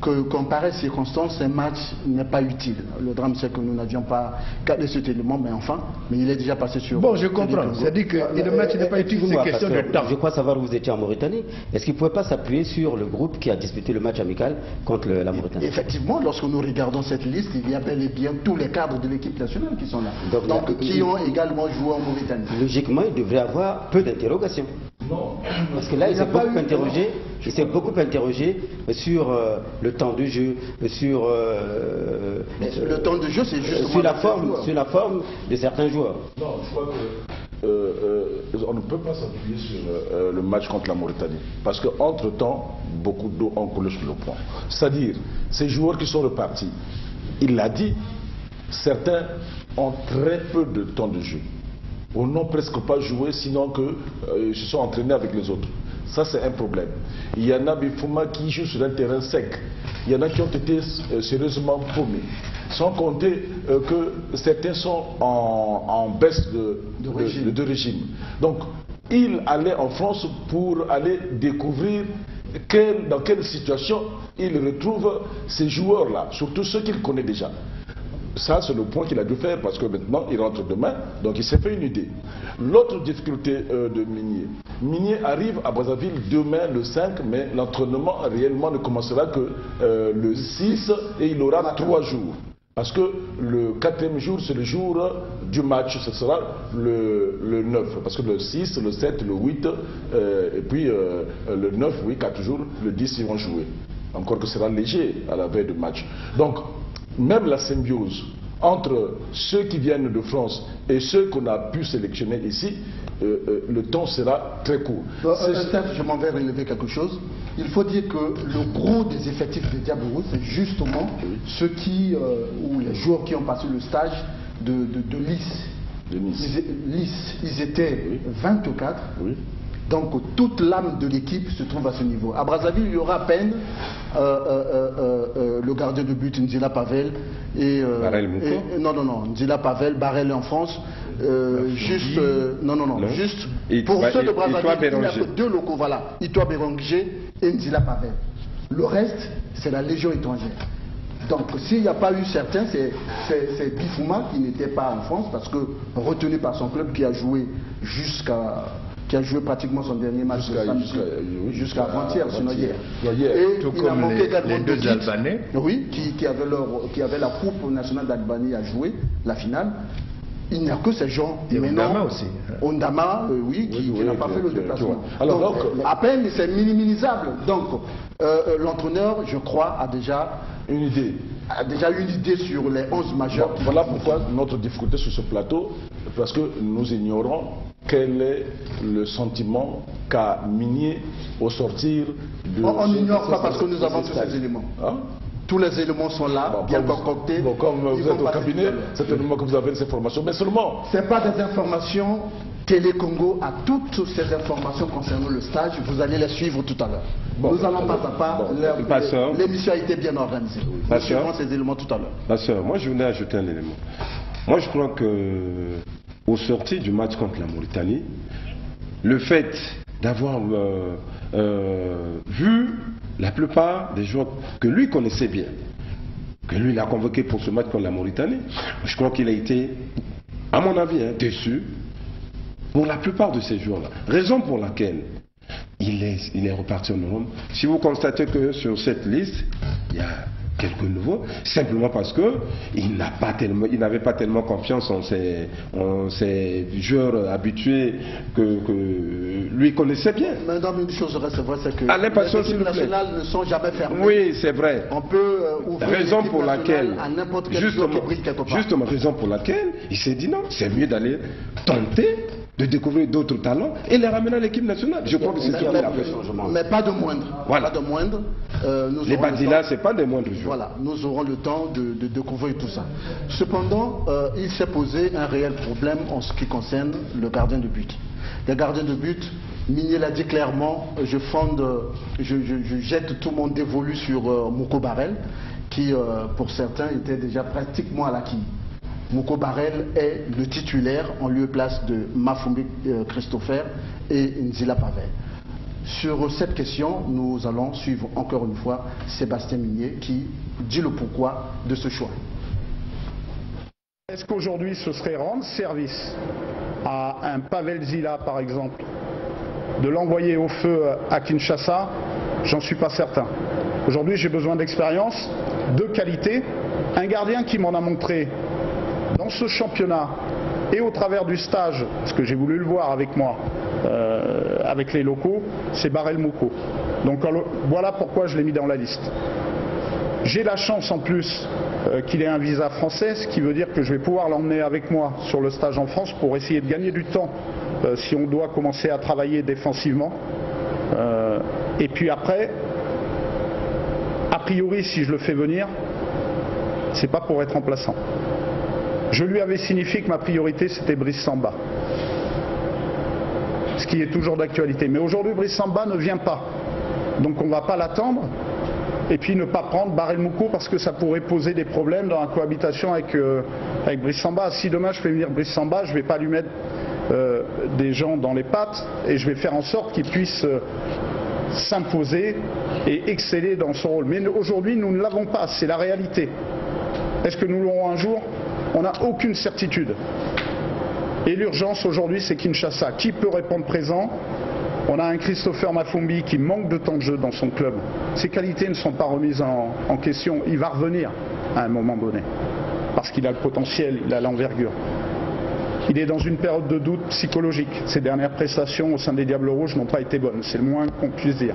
qu'en pareille circonstance, un match n'est pas utile. Le drame, c'est que nous n'avions pas cadré cet élément, mais enfin, il est déjà passé sur... Bon, je comprends. C'est-à-dire que le match n'est pas utile, c'est question de temps. Je crois savoir où vous étiez en Mauritanie. Est-ce qu'il ne pouvait pas s'appuyer sur le groupe qui a disputé le match amical contre la Mauritanie? Effectivement, lorsque nous regardons cette liste, il y a bel et bien tous les cadres de l'équipe nationale qui sont là. Donc qui ont également joué en Mauritanie. Logiquement, il devrait avoir peu d'interrogations. Non. Parce que là, il s'est beaucoup interrogé sur le temps de jeu, sur le temps de jeu, c'est juste sur la forme de certains joueurs. Non, je crois que on ne peut pas s'appuyer sur le match contre la Mauritanie. Parce qu'entre-temps, beaucoup d'eau ont coulé sur le pont. C'est-à-dire, ces joueurs qui sont repartis, il l'a dit, certains ont très peu de temps de jeu. Ou n'ont presque pas joué, sinon qu'ils se sont entraînés avec les autres. Ça, c'est un problème. Il y en a Bifouma qui jouent sur un terrain sec. Il y en a qui ont été sérieusement paumés. Sans compter que certains sont en baisse de régime. Donc, il allait en France pour aller découvrir dans quelle situation il retrouve ces joueurs-là, surtout ceux qu'il connaît déjà. Ça, c'est le point qu'il a dû faire parce que maintenant, il rentre demain, donc il s'est fait une idée. L'autre difficulté de Migné. Migné arrive à Brazzaville demain, le 5, mais l'entraînement réellement ne commencera que le 6 et il aura 3 jours. Parce que le 4e jour, c'est le jour du match, ce sera le 9. Parce que le 6, le 7, le 8, et puis le 9, oui, 4 jours, le 10, ils vont jouer. Encore que ce sera léger à la veille du match. Donc, même la symbiose entre ceux qui viennent de France et ceux qu'on a pu sélectionner ici, le temps sera très court. Je m'en vais relever quelque chose. Il faut dire que le gros des effectifs de Diable Rouge, c'est justement ceux qui, ou les joueurs qui ont passé le stage de Nice. Ils étaient 24. Oui. Donc toute l'âme de l'équipe se trouve à ce niveau. À Brazzaville, il y aura à peine le gardien de but Nzila Pavel et Nzila Pavel, Barrel en France. Juste pour ceux de Brazzaville, il n'y a que 2 locaux, voilà, Itoa Béranger et Nzila Pavel. Le reste, c'est la Légion étrangère. Donc s'il n'y a pas eu certains, c'est Bifouma qui n'était pas en France parce que retenu par son club qui a joué qui a joué pratiquement son dernier match jusqu'à avant-hier, sinon hier. Et tout il a manqué les 2 Albanais. Oui, qui avaient la Coupe nationale d'Albanie à jouer, la finale. Il n'y a que ces gens. Et Ondama aussi. Ondama, oui, qui n'a pas fait le déplacement. Donc, à peine, c'est minimisable. Donc, l'entraîneur, je crois, a déjà une idée sur les 11 majeurs. Voilà pourquoi notre difficulté sur ce plateau, parce que nous ignorons quel est le sentiment qu'a Migné au sortir de... On n'ignore pas parce que nous avons tous ces éléments. Hein? Tous les éléments sont là, bien concoctés. Bon, comme vous êtes au cabinet, certainement que vous avez ces informations, mais seulement... Ce n'est pas des informations. Télé Congo a toutes ces informations concernant le stage. Vous allez les suivre tout à l'heure. Nous allons pas à pas. L'émission a été bien organisée. Nous suivrons ces éléments tout à l'heure. Passeur, moi je voulais ajouter un élément. Moi je crois que au sorti du match contre la Mauritanie, le fait d'avoir vu la plupart des joueurs que lui connaissait bien, que lui l'a convoqué pour ce match contre la Mauritanie, je crois qu'il a été, à mon avis, déçu pour la plupart de ces joueurs-là. Raison pour laquelle il est reparti en Europe. Si vous constatez que sur cette liste, il y a quelques nouveaux, simplement parce qu'il n'avait pas tellement confiance en ses joueurs habitués que lui connaissait bien. Maintenant, une chose reste vraie, c'est que les équipes nationales ne sont jamais fermées. Oui, c'est vrai. On peut ouvrir raison pour laquelle, à n'importe quel joueur qui brille quelque part. Justement, raison pour laquelle il s'est dit non, c'est mieux d'aller tenter de découvrir d'autres talents et les ramener à l'équipe nationale. Je crois que c'est ce qu'il a fait. Mais pas de moindre. Voilà. Pas de moindre. Les Badila, c'est pas des moindres joueurs. Voilà, nous aurons le temps de découvrir tout ça. Cependant, il s'est posé un réel problème en ce qui concerne le gardien de but. Le gardien de but, Migné l'a dit clairement, je jette tout mon dévolu sur Mouko Barrel, qui pour certains était déjà pratiquement à l'acquis. Mouko Barrel est le titulaire en lieu et place de Mafumbi Christopher et Nzila Pavel. Sur cette question, nous allons suivre encore une fois Sébastien Migné qui dit le pourquoi de ce choix. Est-ce qu'aujourd'hui ce serait rendre service à un Pavel Zila par exemple de l'envoyer au feu à Kinshasa? J'en suis pas certain. Aujourd'hui j'ai besoin d'expérience, de qualité, un gardien qui m'en a montré dans ce championnat et au travers du stage, parce que j'ai voulu le voir avec moi, avec les locaux, c'est Barrel Mouko. Donc voilà pourquoi je l'ai mis dans la liste. J'ai la chance en plus qu'il ait un visa français, ce qui veut dire que je vais pouvoir l'emmener avec moi sur le stage en France pour essayer de gagner du temps si on doit commencer à travailler défensivement. Et puis après, a priori si je le fais venir, c'est pas pour être remplaçant. Je lui avais signifié que ma priorité c'était Brice Samba. ce qui est toujours d'actualité. Mais aujourd'hui, Brice Samba ne vient pas. Donc on ne va pas l'attendre. Et puis ne pas prendre Barrel Mouko parce que ça pourrait poser des problèmes dans la cohabitation avec Brice Samba. Si demain je fais venir Brice Samba, je ne vais pas lui mettre des gens dans les pattes et je vais faire en sorte qu'il puisse s'imposer et exceller dans son rôle. Mais aujourd'hui, nous ne l'avons pas, c'est la réalité. Est-ce que nous l'aurons un jour? On n'a aucune certitude. Et l'urgence aujourd'hui, c'est Kinshasa. Qui peut répondre présent? On a un Christopher Mafumbi qui manque de temps de jeu dans son club. Ses qualités ne sont pas remises en question. Il va revenir à un moment donné. Parce qu'il a le potentiel, il a l'envergure. Il est dans une période de doute psychologique. Ses dernières prestations au sein des Diables Rouges n'ont pas été bonnes. C'est le moins qu'on puisse dire.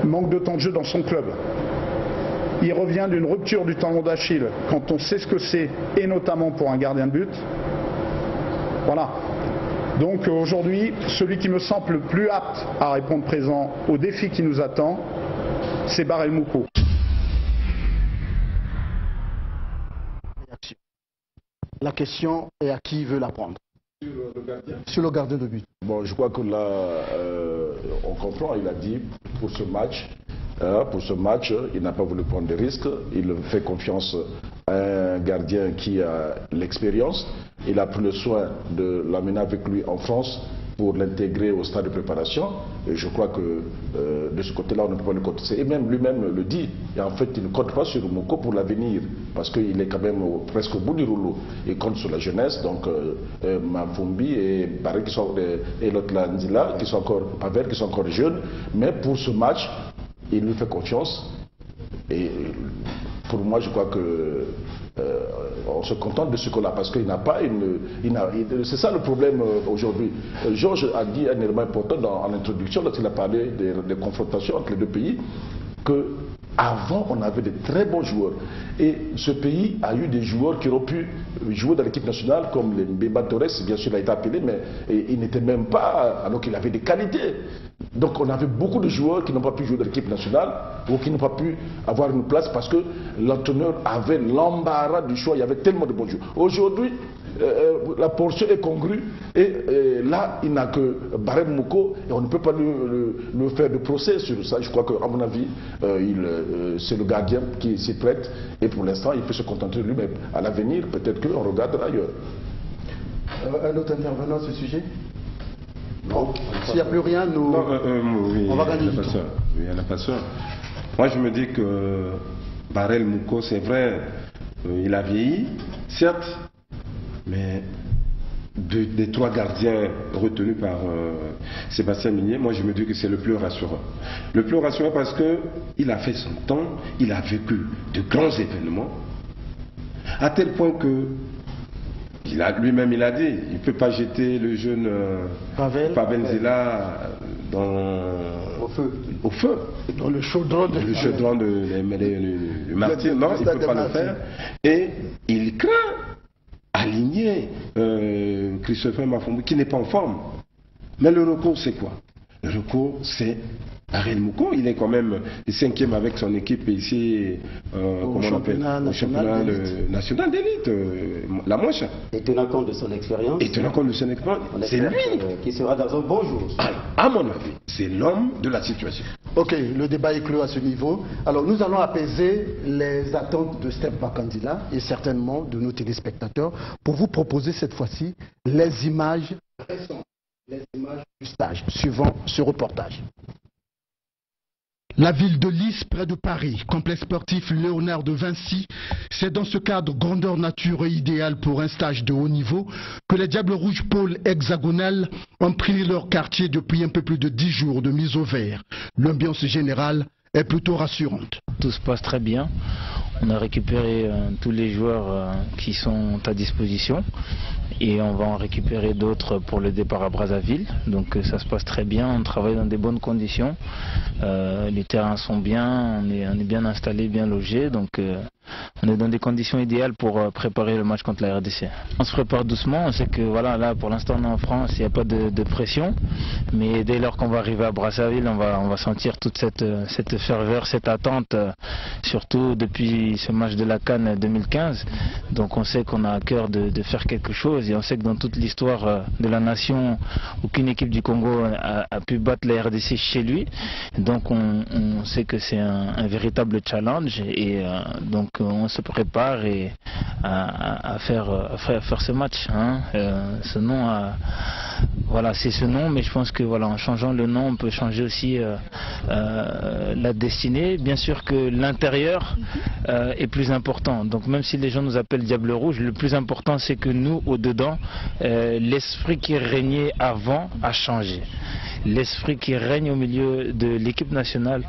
Manque de temps de jeu dans son club. Il revient d'une rupture du tendon d'Achille quand on sait ce que c'est, et notamment pour un gardien de but. Voilà. Donc aujourd'hui, celui qui me semble le plus apte à répondre présent au défi qui nous attend, c'est Barrel Mouko. La question est à qui veut la prendre? Sur le gardien de but. Bon, je crois que là, on comprend, il a dit pour ce match, il n'a pas voulu prendre de risques, il fait confiance à un gardien qui a l'expérience, il a pris le soin de l'amener avec lui en France pour l'intégrer au stade de préparation, et je crois que de ce côté-là, on ne peut pas le compter. Et même lui-même le dit, et en fait, il ne compte pas sur Mouko pour l'avenir, parce qu'il est quand même presque au bout du rouleau. Il compte sur la jeunesse, donc Mafumbi et Barrel et l'autre Nzila, qui sont encore Pavel, qui sont encore jeunes, mais pour ce match, il lui fait confiance, et pour moi, je crois que on se contente de ce qu'on a, parce qu'il n'a pas c'est ça le problème aujourd'hui. Georges a dit un élément important en introduction, lorsqu'il a parlé des confrontations entre les deux pays, que avant on avait de très bons joueurs. Et ce pays a eu des joueurs qui auraient pu jouer dans l'équipe nationale, comme les Mbemba Torres, bien sûr il a été appelé, mais il n'était même pas, alors qu'il avait des qualités. Donc on avait beaucoup de joueurs qui n'ont pas pu jouer dans l'équipe nationale ou qui n'ont pas pu avoir une place parce que l'entraîneur avait l'embarras du choix, il y avait tellement de bons joueurs. Aujourd'hui, la portion est congrue et là il n'a que Barrel Mouko et on ne peut pas lui faire de procès sur ça. Je crois qu'à mon avis, c'est le gardien qui s'y prête et pour l'instant il peut se contenter de lui, mais à l'avenir peut-être qu'on regardera ailleurs. Un autre intervenant à ce sujet? Non. S'il n'y a plus rien, on va gagner du temps. Oui, il n'y en a pas ça. Moi je me dis que Barrel Mouko, c'est vrai, il a vieilli, certes, mais des trois gardiens retenus par Sébastien Migné, moi je me dis que c'est le plus rassurant. Le plus rassurant parce qu'il a fait son temps, il a vécu de grands événements, à tel point que lui-même il a dit, il ne peut pas jeter le jeune Pavel Nzila au feu. Dans le chaudron de Martyr, non, il ne peut pas le faire. Et il craint aligner Christopher Mafumbi qui n'est pas en forme. Mais le recours c'est quoi? Le recours c'est Barrel Mouko, il est quand même 5e avec son équipe ici au championnat national d'élite, la Manche. Et tenant compte de son expérience. C'est lui qui sera dans un bon jour. À mon avis, c'est l'homme de la situation. Ok, le débat est clos à ce niveau. Alors nous allons apaiser les attentes de Step Bakandila et certainement de nos téléspectateurs pour vous proposer cette fois-ci les images récentes, les images du stage suivant ce reportage. La ville de Lys, près de Paris, complexe sportif Léonard de Vinci, c'est dans ce cadre grandeur nature et idéal pour un stage de haut niveau que les Diables Rouges pôle hexagonal ont pris leur quartier depuis un peu plus de 10 jours de mise au vert. L'ambiance générale est plutôt rassurante. Tout se passe très bien. On a récupéré tous les joueurs qui sont à disposition et on va en récupérer d'autres pour le départ à Brazzaville. Donc ça se passe très bien, on travaille dans des bonnes conditions. Les terrains sont bien, on est bien installés, bien logés. Donc on est dans des conditions idéales pour préparer le match contre la RDC. On se prépare doucement, on sait que voilà, là pour l'instant on est en France, il n'y a pas de pression, mais dès lors qu'on va arriver à Brazzaville, on va sentir toute cette ferveur, cette attente, surtout depuis ce match de la CAN 2015. Donc on sait qu'on a à cœur de faire quelque chose, et on sait que dans toute l'histoire de la nation, aucune équipe du Congo a pu battre la RDC chez lui. Donc on sait que c'est un véritable challenge, et donc on se prépare à faire ce match. Hein. Ce nom, voilà, c'est ce nom, mais je pense que voilà, en changeant le nom, on peut changer aussi la destinée. Bien sûr que l'intérieur est plus important. Donc même si les gens nous appellent Diable Rouge, le plus important c'est que nous, au-dedans, l'esprit qui régnait avant a changé. L'esprit qui règne au milieu de l'équipe nationale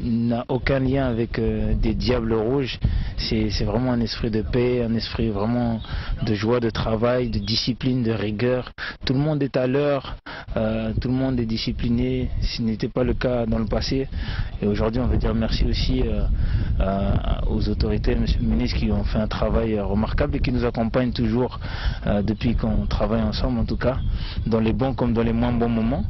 n'a aucun lien avec des Diables Rouges. C'est vraiment un esprit de paix, un esprit vraiment de joie, de travail, de discipline, de rigueur. Tout le monde est à l'heure, tout le monde est discipliné, ce n'était pas le cas dans le passé. Et aujourd'hui, on veut dire merci aussi aux autorités, monsieur le ministre, qui ont fait un travail remarquable et qui nous accompagnent toujours depuis qu'on travaille ensemble, en tout cas, dans les bons comme dans les moins bons moments.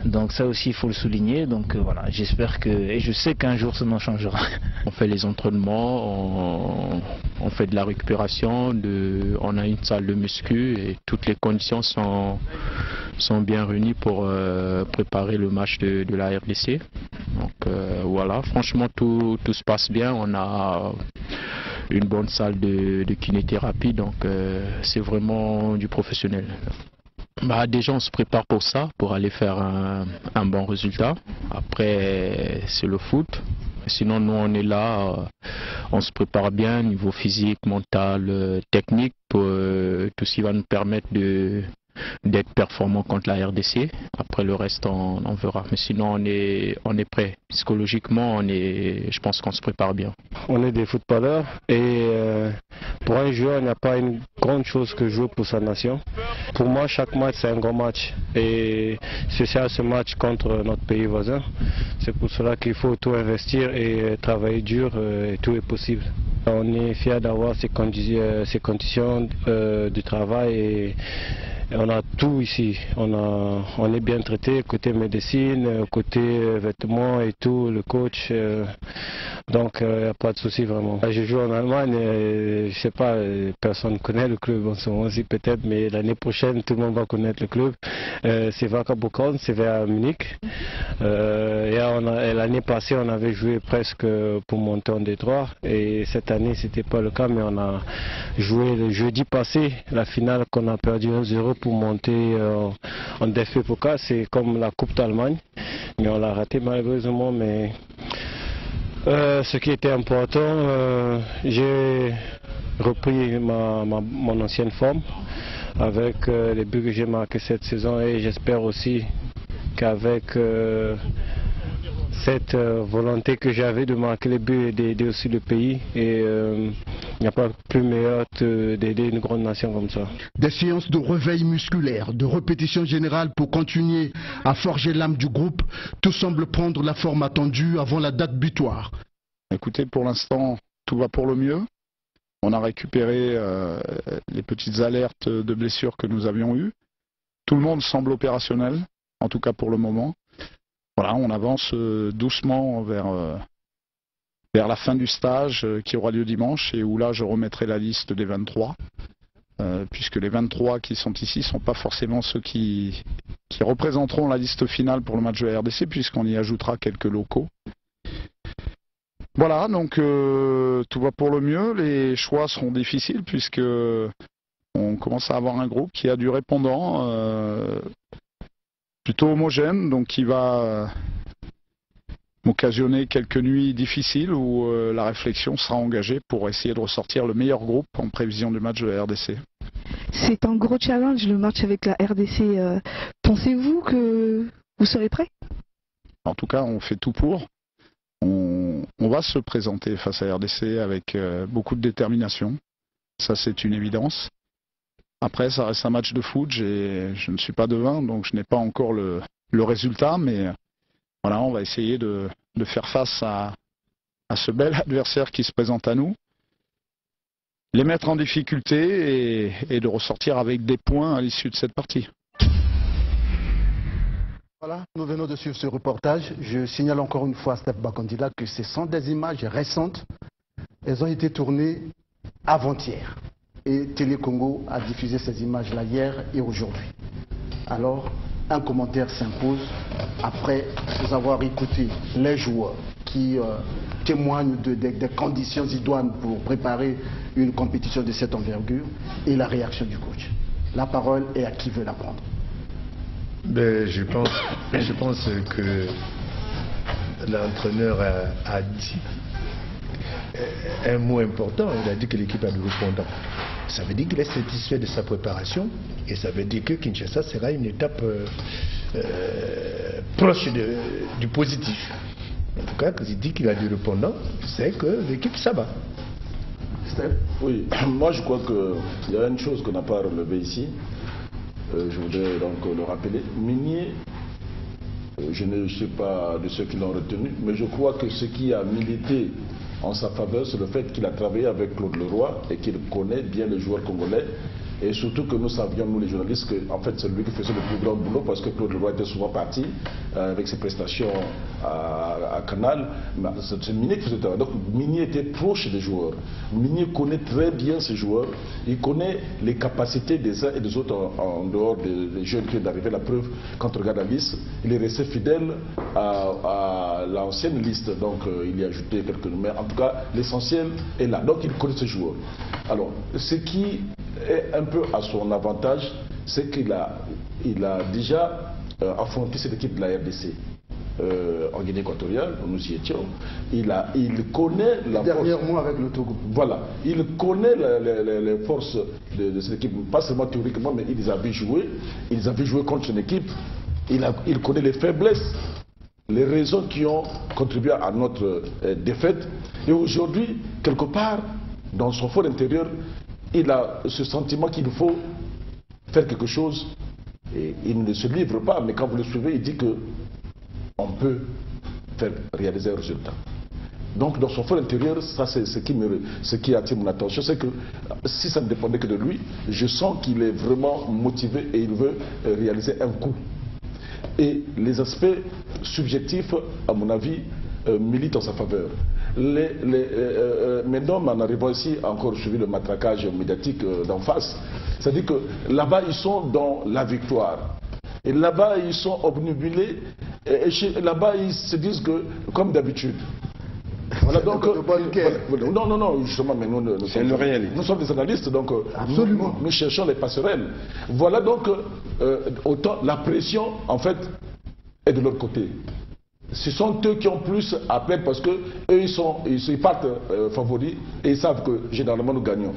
Donc ça aussi, il faut le souligner. Donc voilà, j'espère que, et je sais qu'un jour, ça n'en changera. On fait les entraînements, on fait de la récupération, on a une salle de muscu et toutes les conditions sont bien réunies pour préparer le match de la RDC. Donc voilà, franchement tout se passe bien. On a une bonne salle de kinéthérapie, donc c'est vraiment du professionnel. Déjà on se prépare pour ça, pour aller faire un bon résultat. Après c'est le foot. Sinon nous on est là, on se prépare bien niveau physique, mental, technique, pour tout ce qui va nous permettre d'être performant contre la RDC. Après le reste on verra. Mais sinon on est prêt. Psychologiquement je pense qu'on se prépare bien. On est des footballeurs et pour un joueur il n'y a pas une grande chose que jouer pour sa nation. Pour moi chaque match c'est un grand match et c'est ça ce match contre notre pays voisin. C'est pour cela qu'il faut tout investir et travailler dur et tout est possible. On est fiers d'avoir ces conditions de travail et on a tout ici, on est bien traité côté médecine, côté vêtements et tout, le coach, donc il n'y a pas de souci vraiment. Je joue en Allemagne, je sais pas, personne ne connaît le club en ce moment-ci peut-être, mais l'année prochaine tout le monde va connaître le club. C'est Wacker Bochum, c'est vers Munich. L'année passée on avait joué presque pour monter en Détroit et cette année c'était pas le cas, mais on a joué le jeudi passé, la finale qu'on a perdu 1-0 pour monter en DFB Pokal, c'est comme la Coupe d'Allemagne, mais on l'a raté malheureusement. Mais ce qui était important, j'ai repris mon ancienne forme avec les buts que j'ai marqués cette saison et j'espère aussi qu'avec cette volonté que j'avais de marquer les buts et d'aider aussi le pays. Et il n'y a pas plus meilleur d'aider une grande nation comme ça. Des séances de réveil musculaire, de répétition générale pour continuer à forger l'âme du groupe. Tout semble prendre la forme attendue avant la date butoir. Écoutez, pour l'instant, tout va pour le mieux. On a récupéré les petites alertes de blessures que nous avions eues. Tout le monde semble opérationnel, en tout cas pour le moment. Voilà, on avance doucement vers la fin du stage qui aura lieu dimanche et où là je remettrai la liste des 23, puisque les 23 qui sont ici ne sont pas forcément ceux qui représenteront la liste finale pour le match de la RDC, puisqu'on y ajoutera quelques locaux. Voilà, donc tout va pour le mieux. Les choix seront difficiles puisque on commence à avoir un groupe qui a du répondant plutôt homogène, donc qui va m'occasionner quelques nuits difficiles où la réflexion sera engagée pour essayer de ressortir le meilleur groupe en prévision du match de la RDC. C'est un gros challenge le match avec la RDC. Pensez-vous que vous serez prêt? En tout cas, on fait tout pour. On va se présenter face à RDC avec beaucoup de détermination. Ça, c'est une évidence. Après, ça reste un match de foot. Je ne suis pas devin, donc je n'ai pas encore le résultat. Mais voilà, on va essayer de faire face à à ce bel adversaire qui se présente à nous, les mettre en difficulté et de ressortir avec des points à l'issue de cette partie. Voilà, nous venons de suivre ce reportage. Je signale encore une fois à Steph Bakandila que ce sont des images récentes. Elles ont été tournées avant-hier. Et Télé Congo a diffusé ces images-là hier et aujourd'hui. Alors, un commentaire s'impose après avoir écouté les joueurs qui témoignent des conditions idoines pour préparer une compétition de cette envergure et la réaction du coach. La parole est à qui veut la prendre. Ben, je pense que l'entraîneur a dit un mot important. Il a dit que l'équipe a du répondant. Ça veut dire qu'il est satisfait de sa préparation et ça veut dire que Kinshasa sera une étape proche du positif. En tout cas, quand il dit qu'il a du répondant, c'est que l'équipe ça va. Oui, moi je crois qu'il y a une chose qu'on n'a pas relevée ici. Je voudrais donc le rappeler. Minier, je ne sais pas de ceux qui l'ont retenu, mais je crois que ce qui a milité en sa faveur, c'est le fait qu'il a travaillé avec Claude Leroy et qu'il connaît bien les joueurs congolais. Et surtout que nous savions, nous les journalistes, que en fait c'est lui qui faisait le plus grand boulot parce que Claude Leroy était souvent parti avec ses prestations à Canal. C'est Minier qui faisait le travail. Donc Minier était proche des joueurs. Minier connaît très bien ses joueurs. Il connaît les capacités des uns et des autres en dehors des jeunes qui viennent d'arriver. La preuve, quand on regarde la liste, il est resté fidèle à l'ancienne liste. Donc il y a ajouté quelques numéros. En tout cas, l'essentiel est là. Donc il connaît ses joueurs. Alors, ce qui est un peu à son avantage, c'est qu'il a déjà affronté cette équipe de la RDC en Guinée équatoriale, nous y étions. Il connaît la force. Dernièrement avec le Togo. Voilà, il connaît les forces de cette équipe, pas seulement théoriquement, mais ils avaient joué. Ils avaient joué contre une équipe. Il connaît les faiblesses, les raisons qui ont contribué à notre défaite. Et aujourd'hui, quelque part, dans son fort intérieur, il a ce sentiment qu'il faut faire quelque chose et il ne se livre pas, mais quand vous le suivez, il dit qu'on peut faire réaliser un résultat. Donc dans son fort intérieur, ça c'est ce qui attire mon attention, c'est que si ça ne dépendait que de lui, je sens qu'il est vraiment motivé et il veut réaliser un coup. Et les aspects subjectifs, à mon avis, militent en sa faveur. Maintenant, en arrivant ici, encore suivi le matraquage médiatique d'en face. C'est-à-dire que là-bas, ils sont dans la victoire. Et là-bas, ils sont obnubilés. Et là-bas, ils se disent que, comme d'habitude. Voilà donc. Non, justement, mais nous sommes des analystes, donc nous cherchons les passerelles. Voilà donc, autant la pression, en fait, est de leur côté. Ce sont eux qui ont plus à perdre parce que eux ils partent favoris et ils savent que généralement nous gagnons.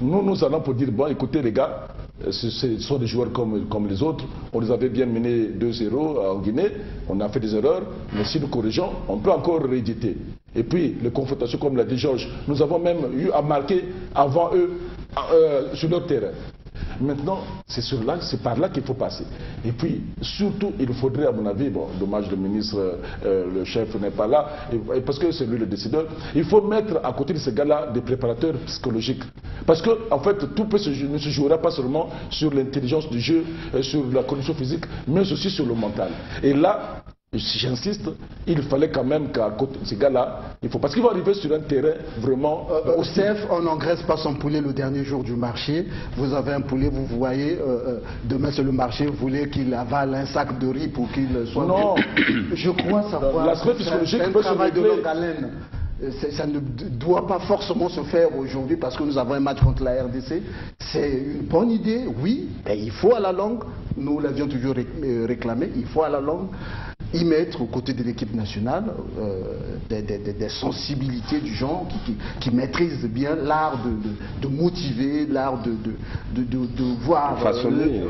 Nous allons pour dire bon écoutez les gars, ce sont des joueurs comme les autres. On les avait bien menés 2-0 en Guinée, on a fait des erreurs, mais si nous corrigeons, on peut encore rééditer. Et puis les confrontations comme l'a dit Georges, nous avons même eu à marquer avant eux sur leur terrain. Maintenant, c'est par là qu'il faut passer. Et puis, surtout, il faudrait, à mon avis, bon, dommage, le ministre, le chef n'est pas là, parce que c'est lui le décideur, il faut mettre à côté de ces gars-là des préparateurs psychologiques. Parce que, en fait, tout ne se jouera pas seulement sur l'intelligence du jeu, sur la condition physique, mais aussi sur le mental. Et là, j'insiste, il fallait quand même qu'à côté de ces gars-là, parce qu'ils vont arriver sur un terrain vraiment... Au CF, on n'engraisse pas son poulet le dernier jour du marché. Vous avez un poulet, vous voyez, demain c'est le marché, vous voulez qu'il avale un sac de riz pour qu'il soit... Non, je crois savoir l'aspect psychologique peut se régler. De longue haleine. Ça ne doit pas forcément se faire aujourd'hui parce que nous avons un match contre la RDC. C'est une bonne idée, oui, et il faut à la longue, nous l'avions toujours réclamé, il faut à la longue y mettre aux côtés de l'équipe nationale des sensibilités du genre qui maîtrisent bien l'art de motiver, l'art de voir,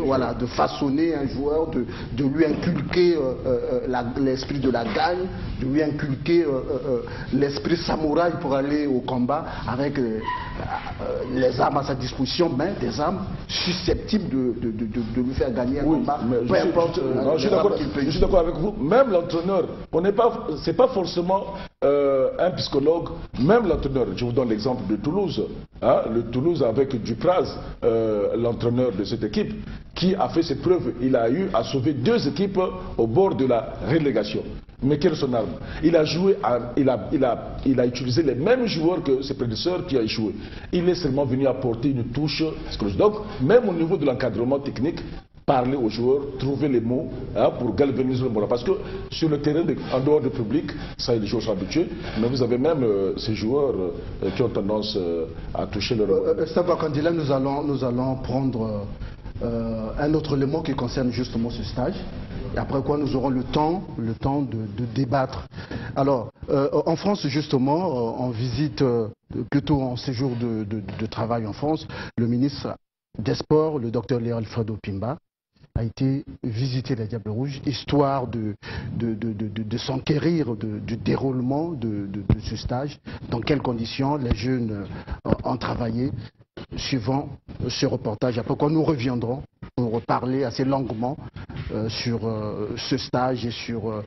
voilà, de façonner un joueur, de lui inculquer l'esprit de la gagne, de lui inculquer l'esprit samouraï pour aller au combat avec les armes à sa disposition, mais des armes susceptibles de lui faire gagner un combat, peu importe. Je suis d'accord avec vous. Même l'entraîneur, c'est pas forcément un psychologue, même l'entraîneur. Je vous donne l'exemple de Toulouse. Hein, le Toulouse avec Dupraz, l'entraîneur de cette équipe, qui a fait ses preuves. Il a eu à sauver 2 équipes au bord de la relégation. Mais quelle est son arme? Il a utilisé les mêmes joueurs que ses prédécesseurs qui ont échoué. Il est seulement venu apporter une touche. Donc, même au niveau de l'encadrement technique, parler aux joueurs, trouver les mots pour galvaniser le moral. Parce que sur le terrain, en dehors du public, ça les joueurs sont habitués, mais vous avez même ces joueurs qui ont tendance à toucher leur... Staff Kandila, nous allons prendre un autre élément qui concerne justement ce stage. Et après quoi, nous aurons le temps de débattre. Alors, en France, justement, en visite, plutôt en séjour de travail en France, le ministre des Sports, le docteur Léo Alfredo Pimba, a été visiter les Diables Rouges, histoire de s'enquérir du déroulement de ce stage, dans quelles conditions les jeunes ont travaillé, suivant ce reportage. Après quoi, nous reviendrons pour reparler assez longuement sur ce stage et sur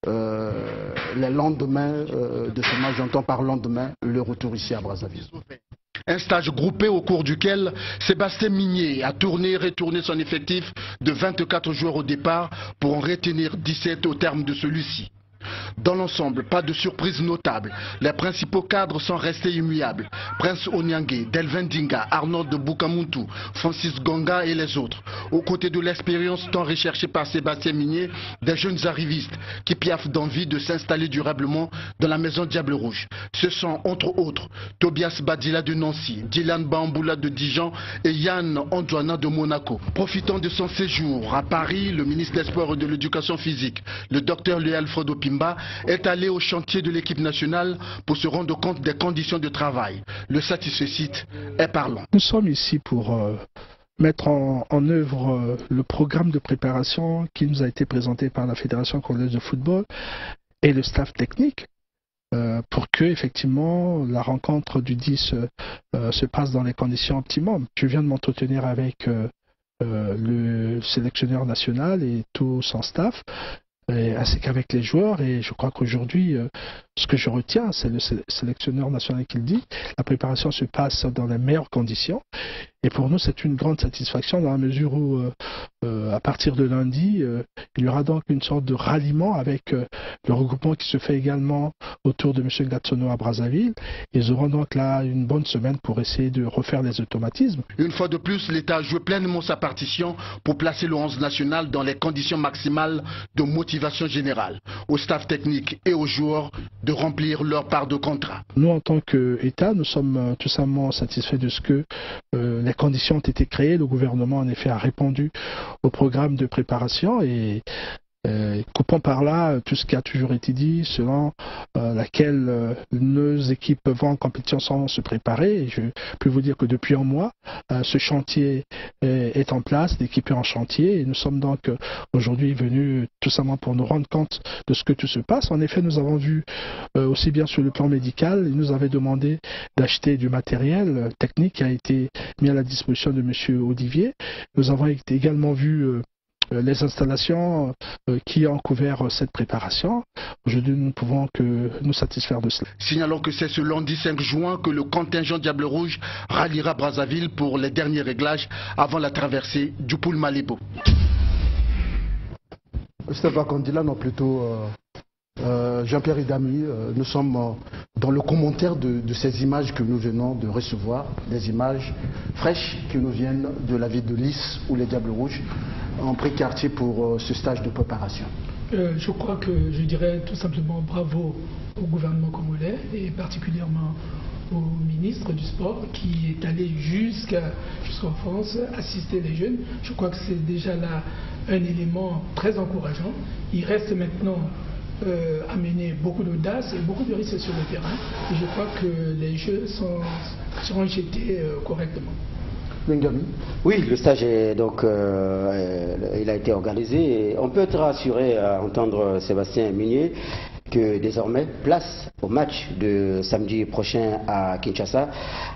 les lendemains de ce match. J'entends par lendemain le retour ici à Brazzaville. Un stage groupé au cours duquel Sébastien Migné a tourné et retourné son effectif de 24 joueurs au départ pour en retenir 17 au terme de celui-ci. Dans l'ensemble, pas de surprise notable. Les principaux cadres sont restés immuables. Prince Onyangue, Delvin Dinga, Arnaud de Bukamuntu, Francis Gonga et les autres. Aux côtés de l'expérience tant recherchée par Sébastien Migné, des jeunes arrivistes qui piaffent d'envie de s'installer durablement dans la maison Diable Rouge. Ce sont entre autres Tobias Badila de Nancy, Dylan Bamboula de Dijon et Yann Antoine de Monaco. Profitant de son séjour à Paris, le ministre des Sports et de l'Éducation physique, le docteur Léo Alfredo Pimba, est allé au chantier de l'équipe nationale pour se rendre compte des conditions de travail. Le satisfait est parlant. Nous sommes ici pour mettre en œuvre le programme de préparation qui nous a été présenté par la Fédération congolaise de football et le staff technique pour que effectivement la rencontre du 10 se passe dans les conditions optimales. Je viens de m'entretenir avec le sélectionneur national et tout son staff, ainsi qu'avec les joueurs, et je crois qu'aujourd'hui, ce que je retiens, c'est le sélectionneur national qui le dit, la préparation se passe dans les meilleures conditions, et pour nous c'est une grande satisfaction dans la mesure où à partir de lundi, il y aura donc une sorte de ralliement avec le regroupement qui se fait également autour de M. Gatsono à Brazzaville. Ils auront donc là une bonne semaine pour essayer de refaire les automatismes. Une fois de plus, l'État a joué pleinement sa partition pour placer le 11 national dans les conditions maximales de motivation générale, au staff technique et aux joueurs de remplir leur part de contrat. Nous, en tant qu'État, nous sommes tout simplement satisfaits de ce que les conditions ont été créées. Le gouvernement, en effet, a répondu au programme de préparation et coupons par là tout ce qui a toujours été dit, selon laquelle nos équipes vont en compétition sans se préparer. Et je peux vous dire que depuis un mois, ce chantier est en place, l'équipe est en chantier, et nous sommes donc aujourd'hui venus tout simplement pour nous rendre compte de ce que tout se passe. En effet, nous avons vu aussi bien sur le plan médical, ils nous avaient demandé d'acheter du matériel technique qui a été mis à la disposition de M. Olivier. Nous avons également vu les installations qui ont couvert cette préparation. Aujourd'hui, nous ne pouvons que nous satisfaire de cela. Signalons que c'est ce lundi 5 juin que le contingent Diable Rouge ralliera Brazzaville pour les derniers réglages avant la traversée du Poul Malibo. Stéphane Kandila, non, plutôt Jean-Pierre Idami, nous sommes dans le commentaire de ces images que nous venons de recevoir, des images fraîches qui nous viennent de la ville de Lys où les Diables Rouges ont pris quartier pour ce stage de préparation. Je crois que je dirais tout simplement bravo au gouvernement congolais et particulièrement au ministre du Sport qui est allé jusqu'en France assister les jeunes. Je crois que c'est déjà là un élément très encourageant. Il reste maintenant à mener beaucoup d'audace et beaucoup de risques sur le terrain. Et je crois que les jeux seront jetés correctement. Oui, le stage est donc il a été organisé et on peut être rassuré à entendre Sébastien Migné que désormais place au match de samedi prochain à Kinshasa.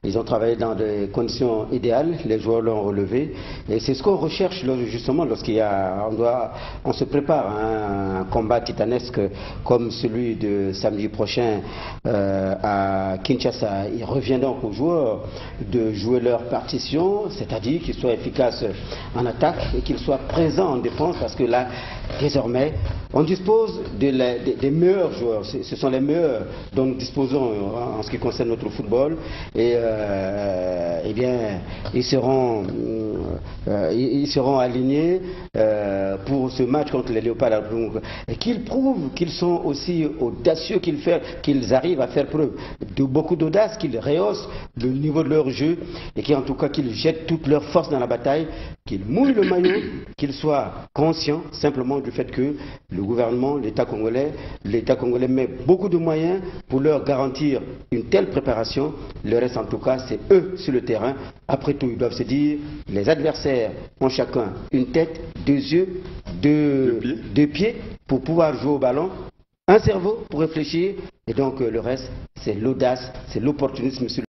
Ils ont travaillé dans des conditions idéales, les joueurs l'ont relevé. Et c'est ce qu'on recherche justement lorsqu'il y a, on se prépare à un combat titanesque comme celui de samedi prochain à Kinshasa. Il revient donc aux joueurs de jouer leur partition, c'est-à-dire qu'ils soient efficaces en attaque et qu'ils soient présents en défense, parce que là, désormais, on dispose des meilleurs joueurs. Ce sont les meilleurs dont nous disposons en ce qui concerne notre football. Et eh bien, ils seront alignés pour ce match contre les Léopards. Et qu'ils prouvent qu'ils sont aussi audacieux, qu'ils arrivent à faire preuve de beaucoup d'audace, qu'ils rehaussent le niveau de leur jeu et qu'en tout cas qu'ils jettent toute leur force dans la bataille, qu'ils mouillent le maillot, qu'ils soient conscients simplement du fait que le gouvernement, l'État congolais met beaucoup de moyens pour leur garantir une telle préparation. Le reste en tout cas, c'est eux sur le terrain. Après tout, ils doivent se dire, les adversaires ont chacun une tête, deux yeux, deux pieds pour pouvoir jouer au ballon, un cerveau pour réfléchir, et donc le reste, c'est l'audace, c'est l'opportunisme.